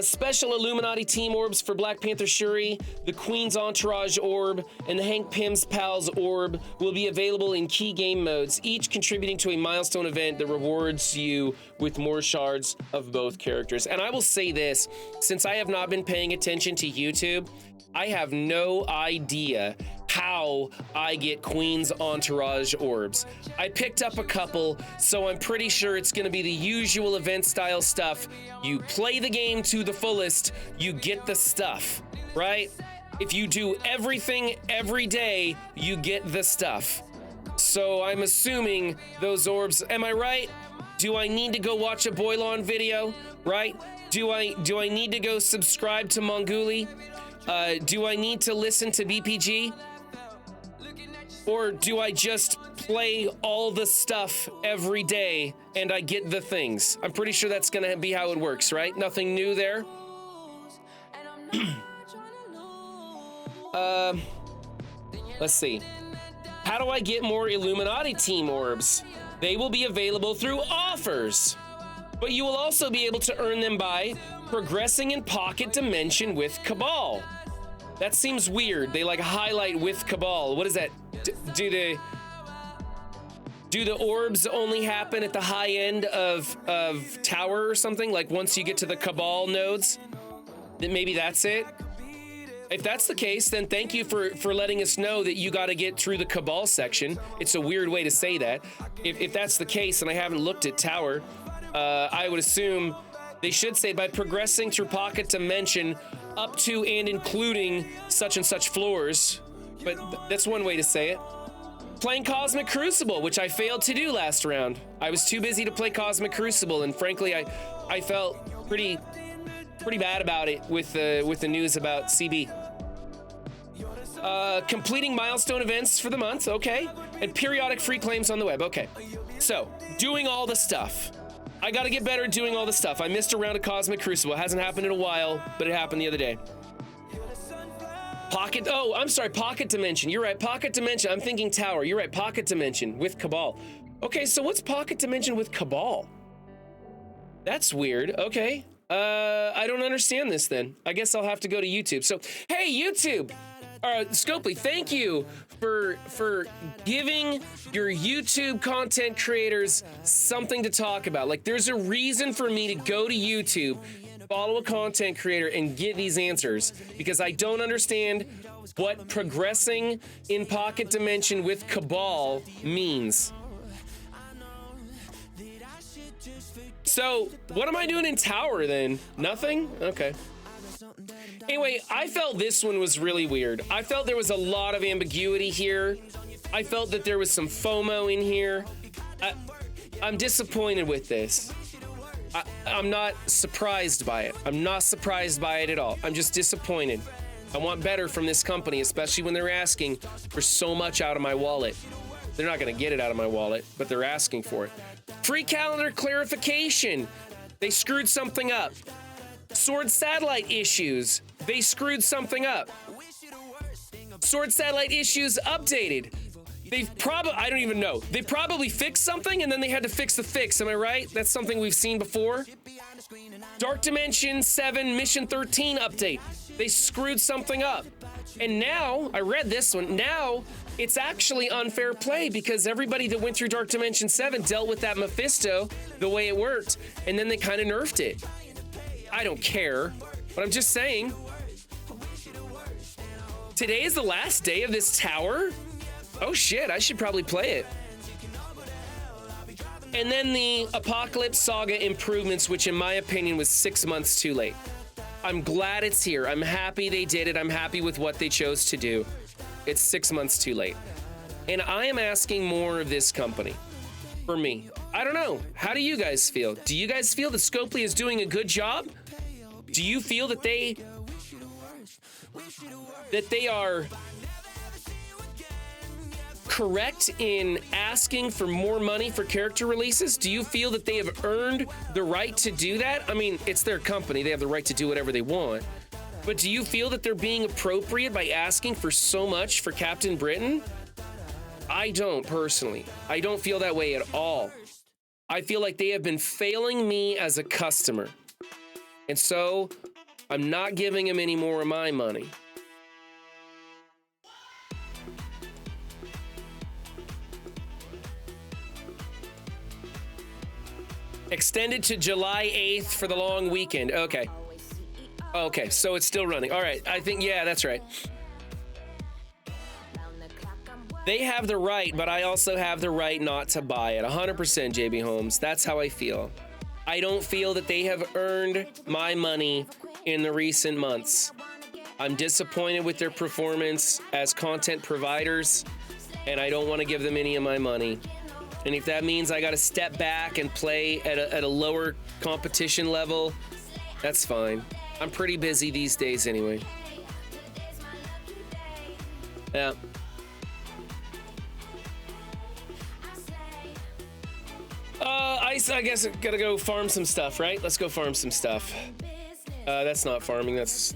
Special Illuminati team orbs for Black Panther Shuri, the Queen's Entourage orb, and the Hank Pym's Pals orb will be available in key game modes, each contributing to a milestone event that rewards you with more shards of both characters. And I will say this, since I have not been paying attention to YouTube, I have no idea how I get Queen's Entourage orbs. I picked up a couple, so I'm pretty sure it's gonna be the usual event style stuff. You play the game to the fullest, you get the stuff, right? If you do everything every day, you get the stuff. So I'm assuming those orbs, am I right? Do I need to go watch a Boilon video, right? Do I need to go subscribe to Monguli? Do I need to listen to BPG? Or do I just play all the stuff every day and I get the things? I'm pretty sure that's gonna be how it works, right? Nothing new there. Let's see. How do I get more Illuminati team orbs? They will be available through offers, but you will also be able to earn them by progressing in Pocket Dimension with Cabal. That seems weird. They like highlight with Cabal. What is that? Do the orbs only happen at the high end of tower or something? Like once you get to the Cabal nodes, then maybe that's it. If that's the case, then thank you for letting us know that you got to get through the Cabal section. It's a weird way to say that. If that's the case, and I haven't looked at tower, I would assume they should say by progressing through Pocket Dimension up to and including such and such floors. But that's one way to say it. Playing Cosmic Crucible, which I failed to do last round. I was too busy to play Cosmic Crucible, and frankly, I felt pretty bad about it with the news about CB. Completing milestone events for the month, okay. And periodic free claims on the web, okay. So, doing all the stuff. I gotta get better at doing all the stuff. I missed a round of Cosmic Crucible. It hasn't happened in a while, but it happened the other day. Pocket Dimension. You're right, Pocket Dimension. I'm thinking Tower. You're right, Pocket Dimension with Cabal. Okay, so what's Pocket Dimension with Cabal? That's weird, okay. I don't understand this then. I guess I'll have to go to YouTube. So, hey, YouTube! Scopely, thank you for giving your YouTube content creators something to talk about. Like, there's a reason for me to go to YouTube, follow a content creator, and get these answers, because I don't understand what progressing in Pocket Dimension with Cabal means. So, what am I doing in Tower then? Nothing? Okay. Anyway, I felt this one was really weird. I felt there was a lot of ambiguity here. I felt that there was some FOMO in here. I'm disappointed with this. I'm not surprised by it. I'm not surprised by it at all. I'm just disappointed. I want better from this company, especially when they're asking for so much out of my wallet. They're not gonna get it out of my wallet, but they're asking for it. Free calendar clarification. They screwed something up. Sword satellite issues. They screwed something up. Sword satellite issues updated. I don't even know. They probably fixed something and then they had to fix the fix. Am I right? That's something we've seen before. Dark Dimension 7 Mission 13 update. They screwed something up. And now, I read this one, now it's actually unfair play because everybody that went through Dark Dimension 7 dealt with that Mephisto the way it worked, and then they kind of nerfed it. I don't care, but I'm just saying. Today is the last day of this tower? Oh shit, I should probably play it. And then the Apocalypse Saga improvements, which in my opinion was 6 months too late. I'm glad it's here. I'm happy they did it. I'm happy with what they chose to do. It's 6 months too late. And I am asking more of this company. For me. I don't know. How do you guys feel? Do you guys feel that Scopely is doing a good job? Do you feel that they are correct in asking for more money for character releases? Do you feel that they have earned the right to do that? I mean, it's their company. They have the right to do whatever they want. But do you feel that they're being appropriate by asking for so much for Captain Britain? I don't, personally. I don't feel that way at all. I feel like they have been failing me as a customer. And so, I'm not giving them any more of my money. Extended to July 8th for the long weekend. Okay. Okay, so it's still running. All right, I think, yeah, that's right. They have the right, but I also have the right not to buy it. 100% JB Holmes. That's how I feel. I don't feel that they have earned my money in the recent months. I'm disappointed with their performance as content providers, and I don't want to give them any of my money. And if that means I got to step back and play at a lower competition level, that's fine. I'm pretty busy these days anyway. Yeah. I guess I gotta go farm some stuff, right? Let's go farm some stuff. That's not farming, that's...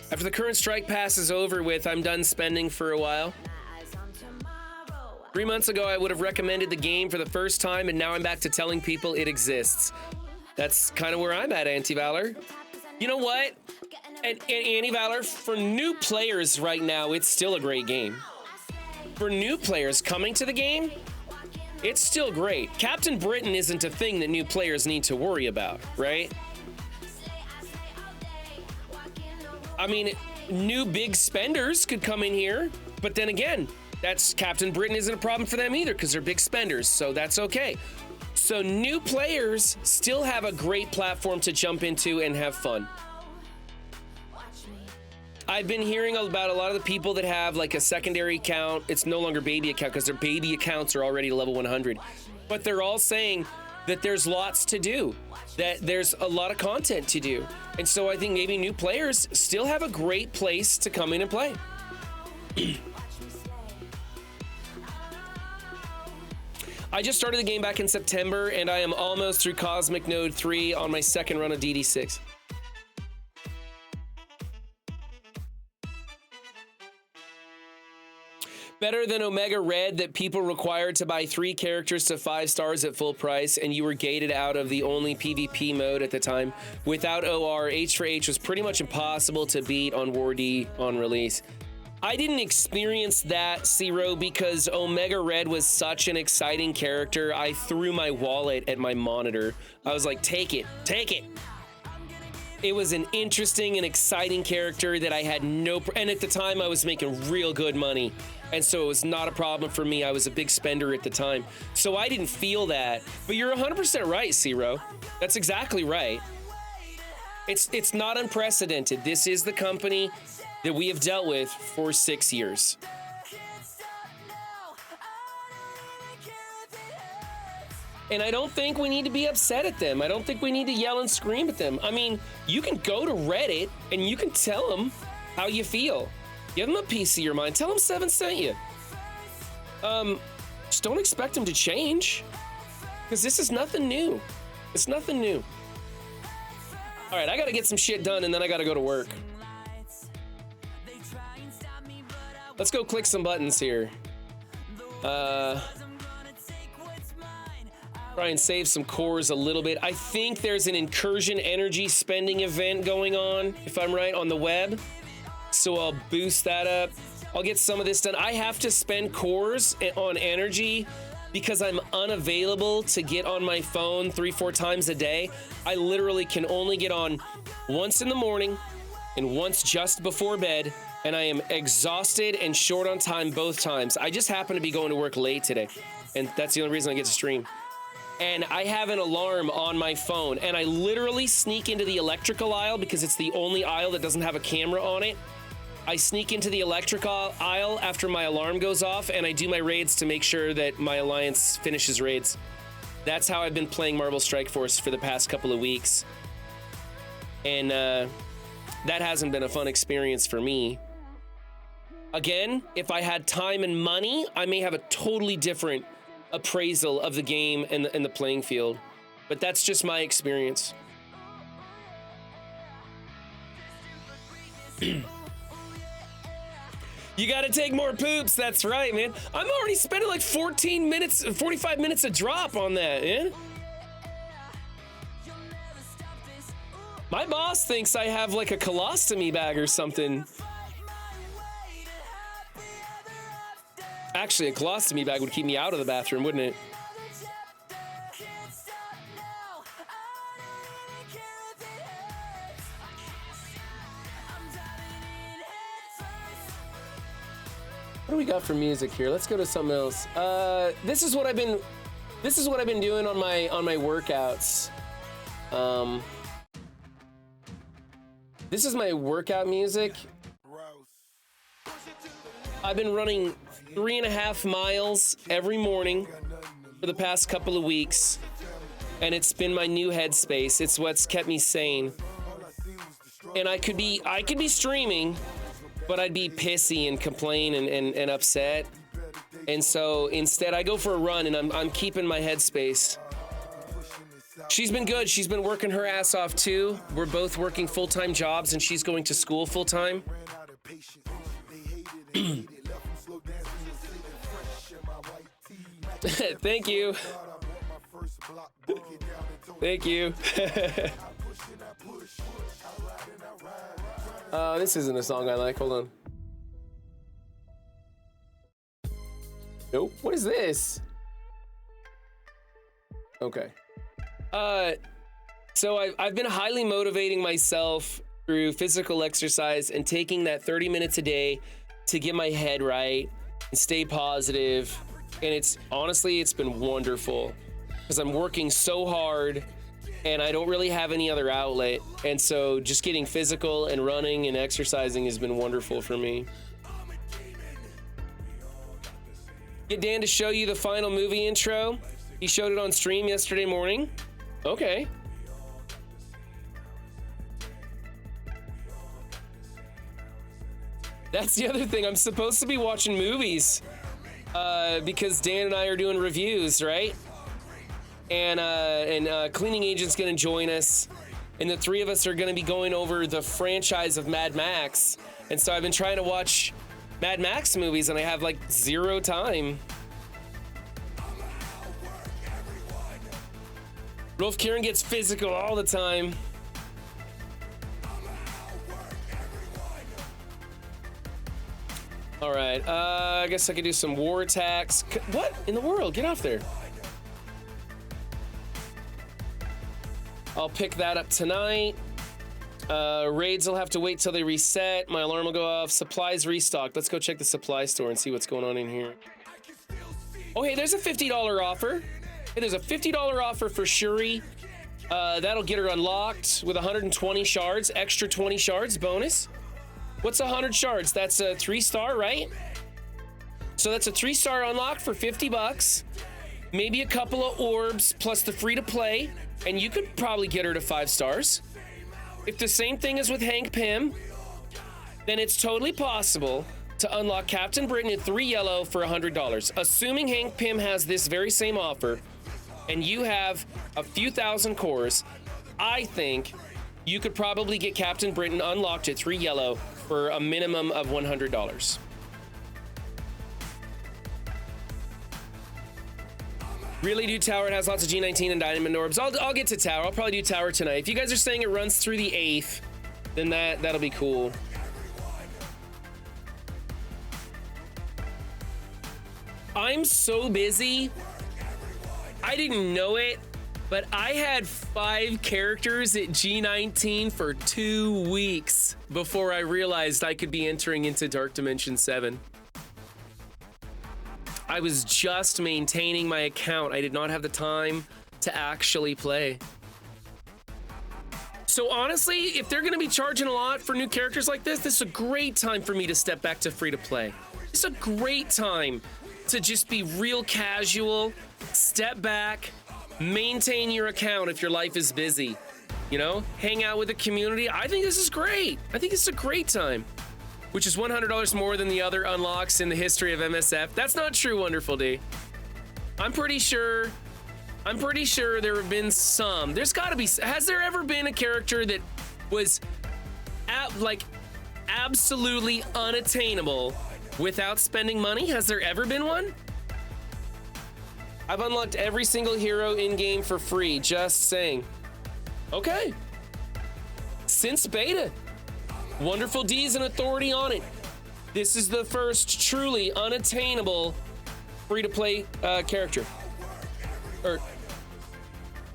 After the current strike pass is over with, I'm done spending for a while. 3 months ago, I would have recommended the game for the first time, and now I'm back to telling people it exists. That's kind of where I'm at, Anti-Valor. You know what? And Annie Valor, for new players right now, it's still a great game. For new players coming to the game, it's still great. Captain Britain isn't a thing that new players need to worry about, right? I mean, new big spenders could come in here, but then again, that's Captain Britain isn't a problem for them either because they're big spenders, so that's okay. So new players still have a great platform to jump into and have fun. I've been hearing about a lot of the people that have like a secondary account. It's no longer baby account because their baby accounts are already level 100. But they're all saying that there's lots to do, that there's a lot of content to do. And so I think maybe new players still have a great place to come in and play. I just started the game back in September and I am almost through Cosmic Node 3 on my second run of DD6. Better than Omega Red that people required to buy 3 characters to 5 stars at full price and you were gated out of the only PvP mode at the time. Without OR, H for H was pretty much impossible to beat on War D on release. I didn't experience that, Zero, because Omega Red was such an exciting character. I threw my wallet at my monitor. I was like, take it, take it. It was an interesting and exciting character that I had and at the time I was making real good money. And so it was not a problem for me. I was a big spender at the time. So I didn't feel that. But you're 100% right, Zero. That's exactly right. It's not unprecedented. This is the company that we have dealt with for 6 years. And I don't think we need to be upset at them. I don't think we need to yell and scream at them. I mean, you can go to Reddit and you can tell them how you feel. Give them a piece of your mind. Tell them Seven sent you. Just don't expect them to change, because this is nothing new. It's nothing new. All right, I got to get some shit done and then I got to go to work. Let's go click some buttons here. Try and save some cores a little bit. I think there's an incursion energy spending event going on, if I'm right, on the web. So I'll boost that up. I'll get some of this done. I have to spend cores on energy because I'm unavailable to get on my phone 3-4 times a day. I literally can only get on once in the morning and once just before bed, and I am exhausted and short on time both times. I just happen to be going to work late today, and that's the only reason I get to stream. And I have an alarm on my phone, and I literally sneak into the electrical aisle because it's the only aisle that doesn't have a camera on it. I sneak into the electrical aisle after my alarm goes off, and I do my raids to make sure that my alliance finishes raids. That's how I've been playing Marvel Strike Force for the past couple of weeks. And that hasn't been a fun experience for me. Again, if I had time and money, I may have a totally different appraisal of the game and the playing field. But that's just my experience. You gotta take more poops, that's right, man. I'm already spending like 14 minutes, 45 minutes a drop on that, man. My boss thinks I have like a colostomy bag or something. Actually, a colostomy bag would keep me out of the bathroom, wouldn't it? What do we got for music here? Let's go to something else. This is what I've been doing on my workouts. This is my workout music. I've been running 3.5 miles every morning for the past couple of weeks, and it's been my new headspace. It's what's kept me sane. And I could be streaming, but I'd be pissy and complain and upset. And so instead I go for a run, and I'm keeping my headspace. She's been good. She's been working her ass off too. We're both working full-time jobs, and she's going to school full-time. Thank you. Thank you. This isn't a song I like. Hold on. Nope. What is this? Okay. So I've been highly motivating myself through physical exercise and taking that 30 minutes a day to get my head right and stay positive. And it's honestly, it's been wonderful because I'm working so hard and I don't really have any other outlet. And so just getting physical and running and exercising has been wonderful for me. Get Dan to show you the final movie intro. He showed it on stream yesterday morning. Okay. That's the other thing. I'm supposed to be watching movies because Dan and I are doing reviews, right? And Cleaning Agent's going to join us. And the three of us are going to be going over the franchise of Mad Max. And so I've been trying to watch Mad Max movies and I have like zero time. Rolf Kieran gets physical all the time. All right, I guess I could do some war attacks. What in the world? Get off there. I'll pick that up tonight. Raids will have to wait till they reset. My alarm will go off. Supplies restocked. Let's go check the supply store and see what's going on in here. Oh, hey, there's a $50 offer. Hey, there's a $50 offer for Shuri. That'll get her unlocked with 120 shards, extra 20 shards bonus. What's 100 shards? That's a 3-star, right? So that's a 3-star unlock for 50 bucks. Maybe a couple of orbs plus the free to play, and you could probably get her to 5 stars. If the same thing is with Hank Pym, then it's totally possible to unlock Captain Britain at 3 yellow for $100. Assuming Hank Pym has this very same offer, and you have a few thousand cores, I think you could probably get Captain Britain unlocked at 3 yellow for a minimum of $100. Really do Tower. It has lots of G19 and Diamond Orbs. I'll get to Tower. I'll probably do Tower tonight. If you guys are saying it runs through the 8th, then that'll be cool. I'm so busy. I didn't know it, but I had 5 characters at G19 for 2 weeks before I realized I could be entering into Dark Dimension 7. I was just maintaining my account. I did not have the time to actually play. So honestly, if they're gonna be charging a lot for new characters like this is a great time for me to step back to free to play. It's a great time to just be real casual, step back, maintain your account if your life is busy, you know, hang out with the community. I think this is great. I think it's a great time, which is $100 more than the other unlocks in the history of MSF. That's not true, Wonderful D. I'm pretty sure there have been some. There's gotta be, has there ever been a character that was absolutely unattainable without spending money? Has there ever been one? I've unlocked every single hero in-game for free, just saying. Okay. Since beta. Wonderful D is an authority on it. This is the first truly unattainable free-to-play character. Or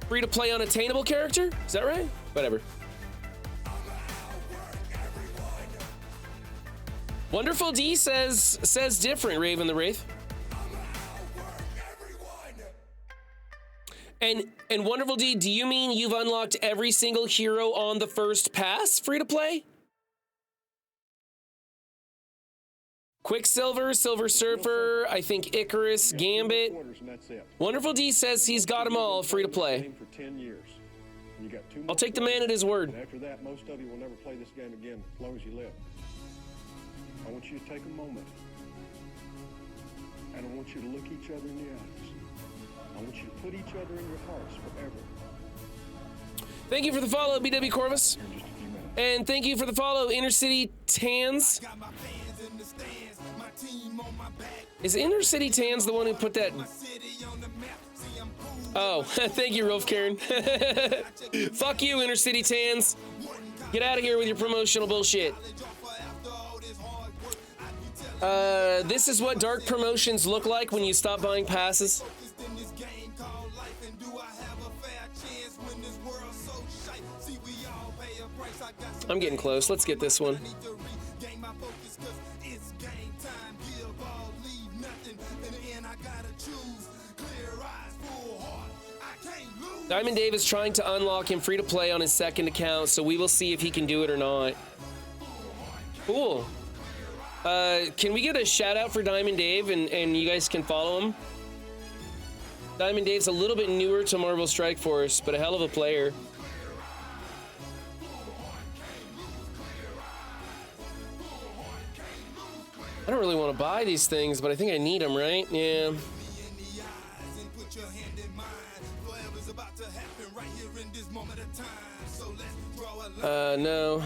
free-to-play unattainable character? Is that right? Whatever. Wonderful D says different, Raven the Wraith. And Wonderful D, do you mean you've unlocked every single hero on the first pass free to play? Quicksilver, Silver Surfer, I think Icarus, Gambit. Wonderful D says he's got them all free to play. I'll take the man at his word. After that, most of you will never play this game again as long as you live. I want you to take a moment, and I want you to look each other in the eyes. I want you to put each other in your hearts forever. Thank you for the follow, BW Corvus. And thank you for the follow, Inner City Tans. Is Inner City Tans the one who put that? Oh, thank you, Rolf Karen. Fuck you, Inner City Tans. Get out of here with your promotional bullshit. This is what dark promotions look like when you stop buying passes. I'm getting close. Let's get this one. Diamond Dave is trying to unlock him free to play on his second account, so we will see if he can do it or not. Cool. Can we get a shout out for Diamond Dave and you guys can follow him? Diamond Dave's a little bit newer to Marvel Strike Force, but a hell of a player. I don't really want to buy these things, but I think I need them, right? Yeah. No.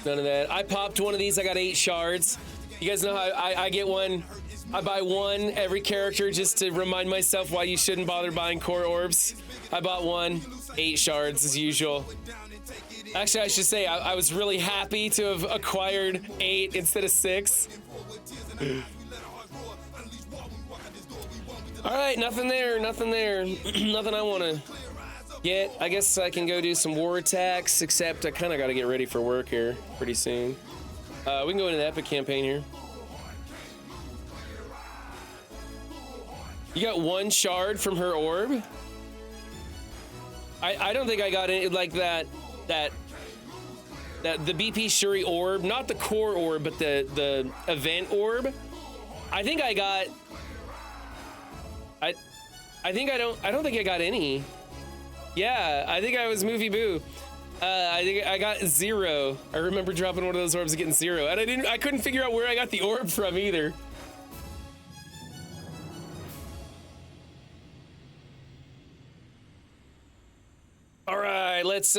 None of that. I popped one of these. I got 8 shards. You guys know how I get one. I buy one every character just to remind myself why you shouldn't bother buying core orbs. I bought one, 8 shards as usual. Actually, I should say I was really happy to have acquired 8 instead of 6. All right, nothing there. Nothing I want to get. I guess I can go do some war attacks, except I kind of got to get ready for work here pretty soon. We can go into the epic campaign here. You got 1 shard from her orb? I don't think I got it like that the BP Shuri orb, not the core orb, but the event orb. I think I got I don't think I got any. Yeah, I think I was Movie Boo. I think I got 0. I remember dropping one of those orbs and getting 0, and I couldn't figure out where I got the orb from either. All right, let's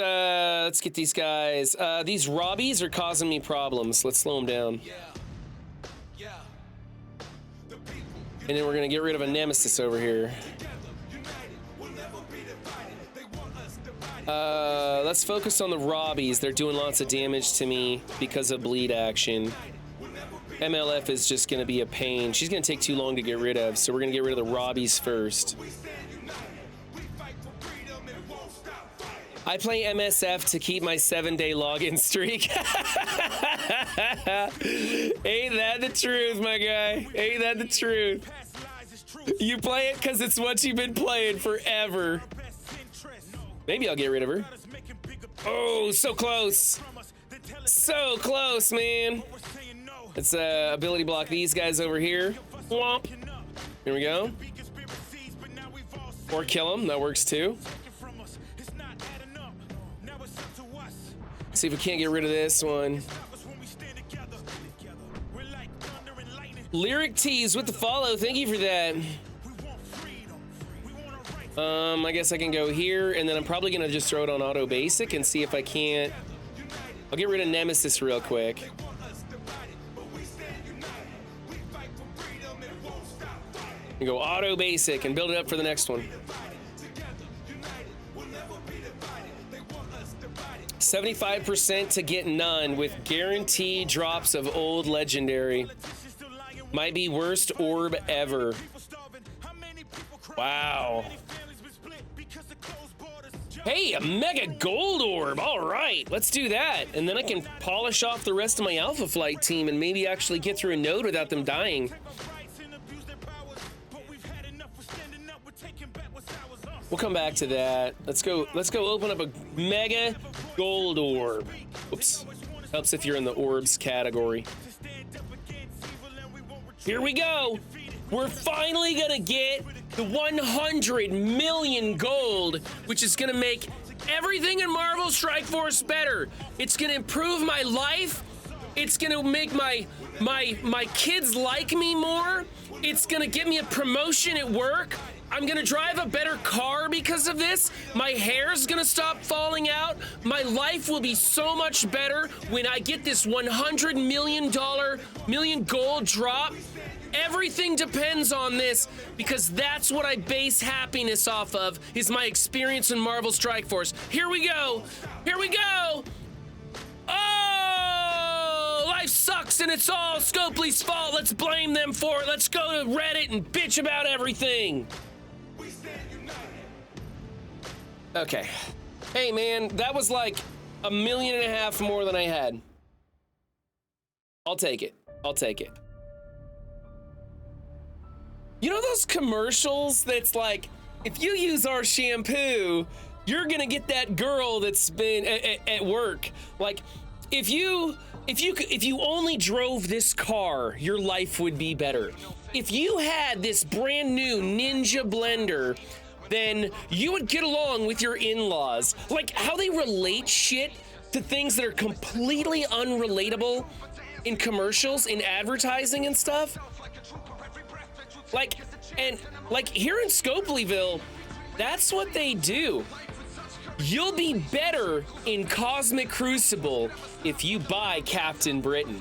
get these guys. These Robbies are causing me problems. Let's slow them down. And then we're gonna get rid of a nemesis over here. Let's focus on the Robbies. They're doing lots of damage to me because of bleed action. MLF is just gonna be a pain. She's gonna take too long to get rid of, so we're gonna get rid of the Robbies first. I play MSF to keep my 7-day login streak. Ain't that the truth, my guy? Ain't that the truth? You play it because it's what you've been playing forever. Maybe I'll get rid of her. Oh, so close. So close, man. Let's ability block these guys over here. Womp. Here we go. Or kill them. That works too. See if we can't get rid of this one. Lyric Tees with the follow. Thank you for that. I guess I can go here, and then I'm probably gonna just throw it on auto basic and see if I can't. I'll get rid of Nemesis real quick. And go auto basic and build it up for the next one. 75% to get none with guaranteed drops of old legendary. Might be worst orb ever. Wow. Hey, a mega gold orb. All right, let's do that. And then I can polish off the rest of my Alpha Flight team and maybe actually get through a node without them dying. We'll come back to that. Let's go open up a mega gold orb. Oops. Helps if you're in the orbs category. Here we go. We're finally gonna get the 100 million gold, which is gonna make everything in Marvel Strike Force better. It's gonna improve my life. It's gonna make my kids like me more. It's gonna get me a promotion at work. I'm gonna drive a better car because of this. My hair's gonna stop falling out. My life will be so much better when I get this $100 million gold drop. Everything depends on this because that's what I base happiness off of, is my experience in Marvel Strike Force. Here we go. Here we go. Oh, life sucks and it's all Scopely's fault. Let's blame them for it. Let's go to Reddit and bitch about everything. Okay. Hey, man, that was like 1.5 million more than I had. I'll take it. I'll take it. You know those commercials that's like, if you use our shampoo, you're gonna get that girl that's been at work. Like, if you only drove this car, your life would be better. If you had this brand new Ninja blender, then you would get along with your in-laws. Like how they relate shit to things that are completely unrelatable in commercials, in advertising and stuff. Like here in Scopelyville, that's what they do. You'll be better in Cosmic Crucible if you buy Captain Britain.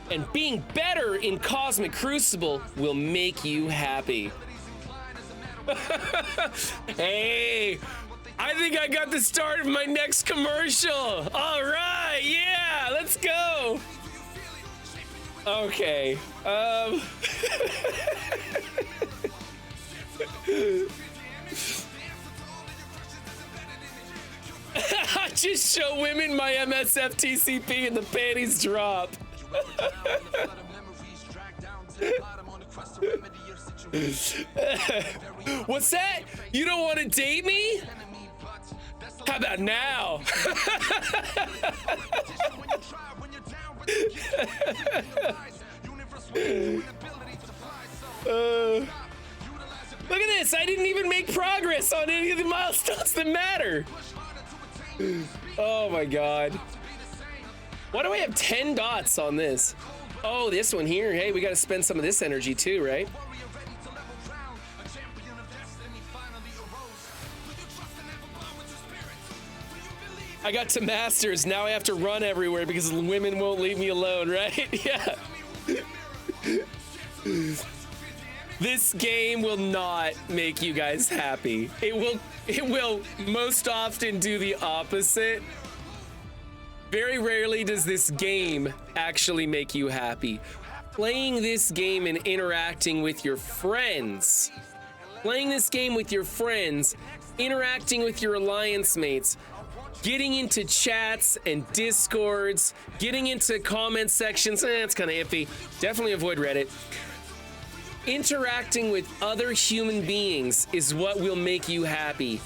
And being better in Cosmic Crucible will make you happy. Hey, I think I got the start of my next commercial. All right, yeah, let's go. Okay, I just show women my MSF TCP and the panties drop. What's that? You don't want to date me? How about now? Look at this. I didn't even make progress on any of the milestones that matter. Oh my God. Why do I have 10 dots on this? Oh, this one here. Hey, we got to spend some of this energy too, right? I got to masters. Now I have to run everywhere because women won't leave me alone, right? Yeah. This game will not make you guys happy. It will most often do the opposite. Very rarely does this game actually make you happy. Playing this game and interacting with your friends, interacting with your alliance mates, getting into chats and discords, getting into comment sections, it's kind of iffy. Definitely avoid Reddit. Interacting with other human beings is what will make you happy.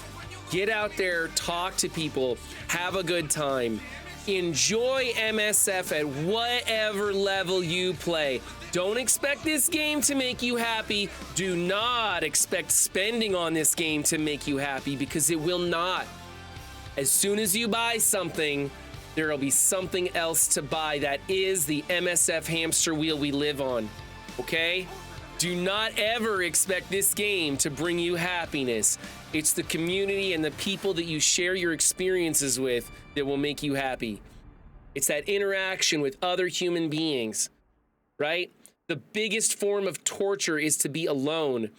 Get out there, talk to people, have a good time. Enjoy MSF at whatever level you play. Don't expect this game to make you happy. Do not expect spending on this game to make you happy, because it will not. As soon as you buy something, there will be something else to buy. That is the MSF hamster wheel we live on, okay? Do not ever expect this game to bring you happiness. It's the community and the people that you share your experiences with that will make you happy. It's that interaction with other human beings, right? The biggest form of torture is to be alone.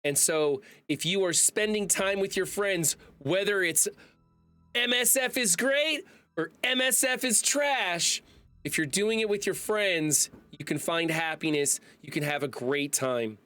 And so if you are spending time with your friends, whether it's MSF is great or MSF is trash, if you're doing it with your friends, you can find happiness, you can have a great time.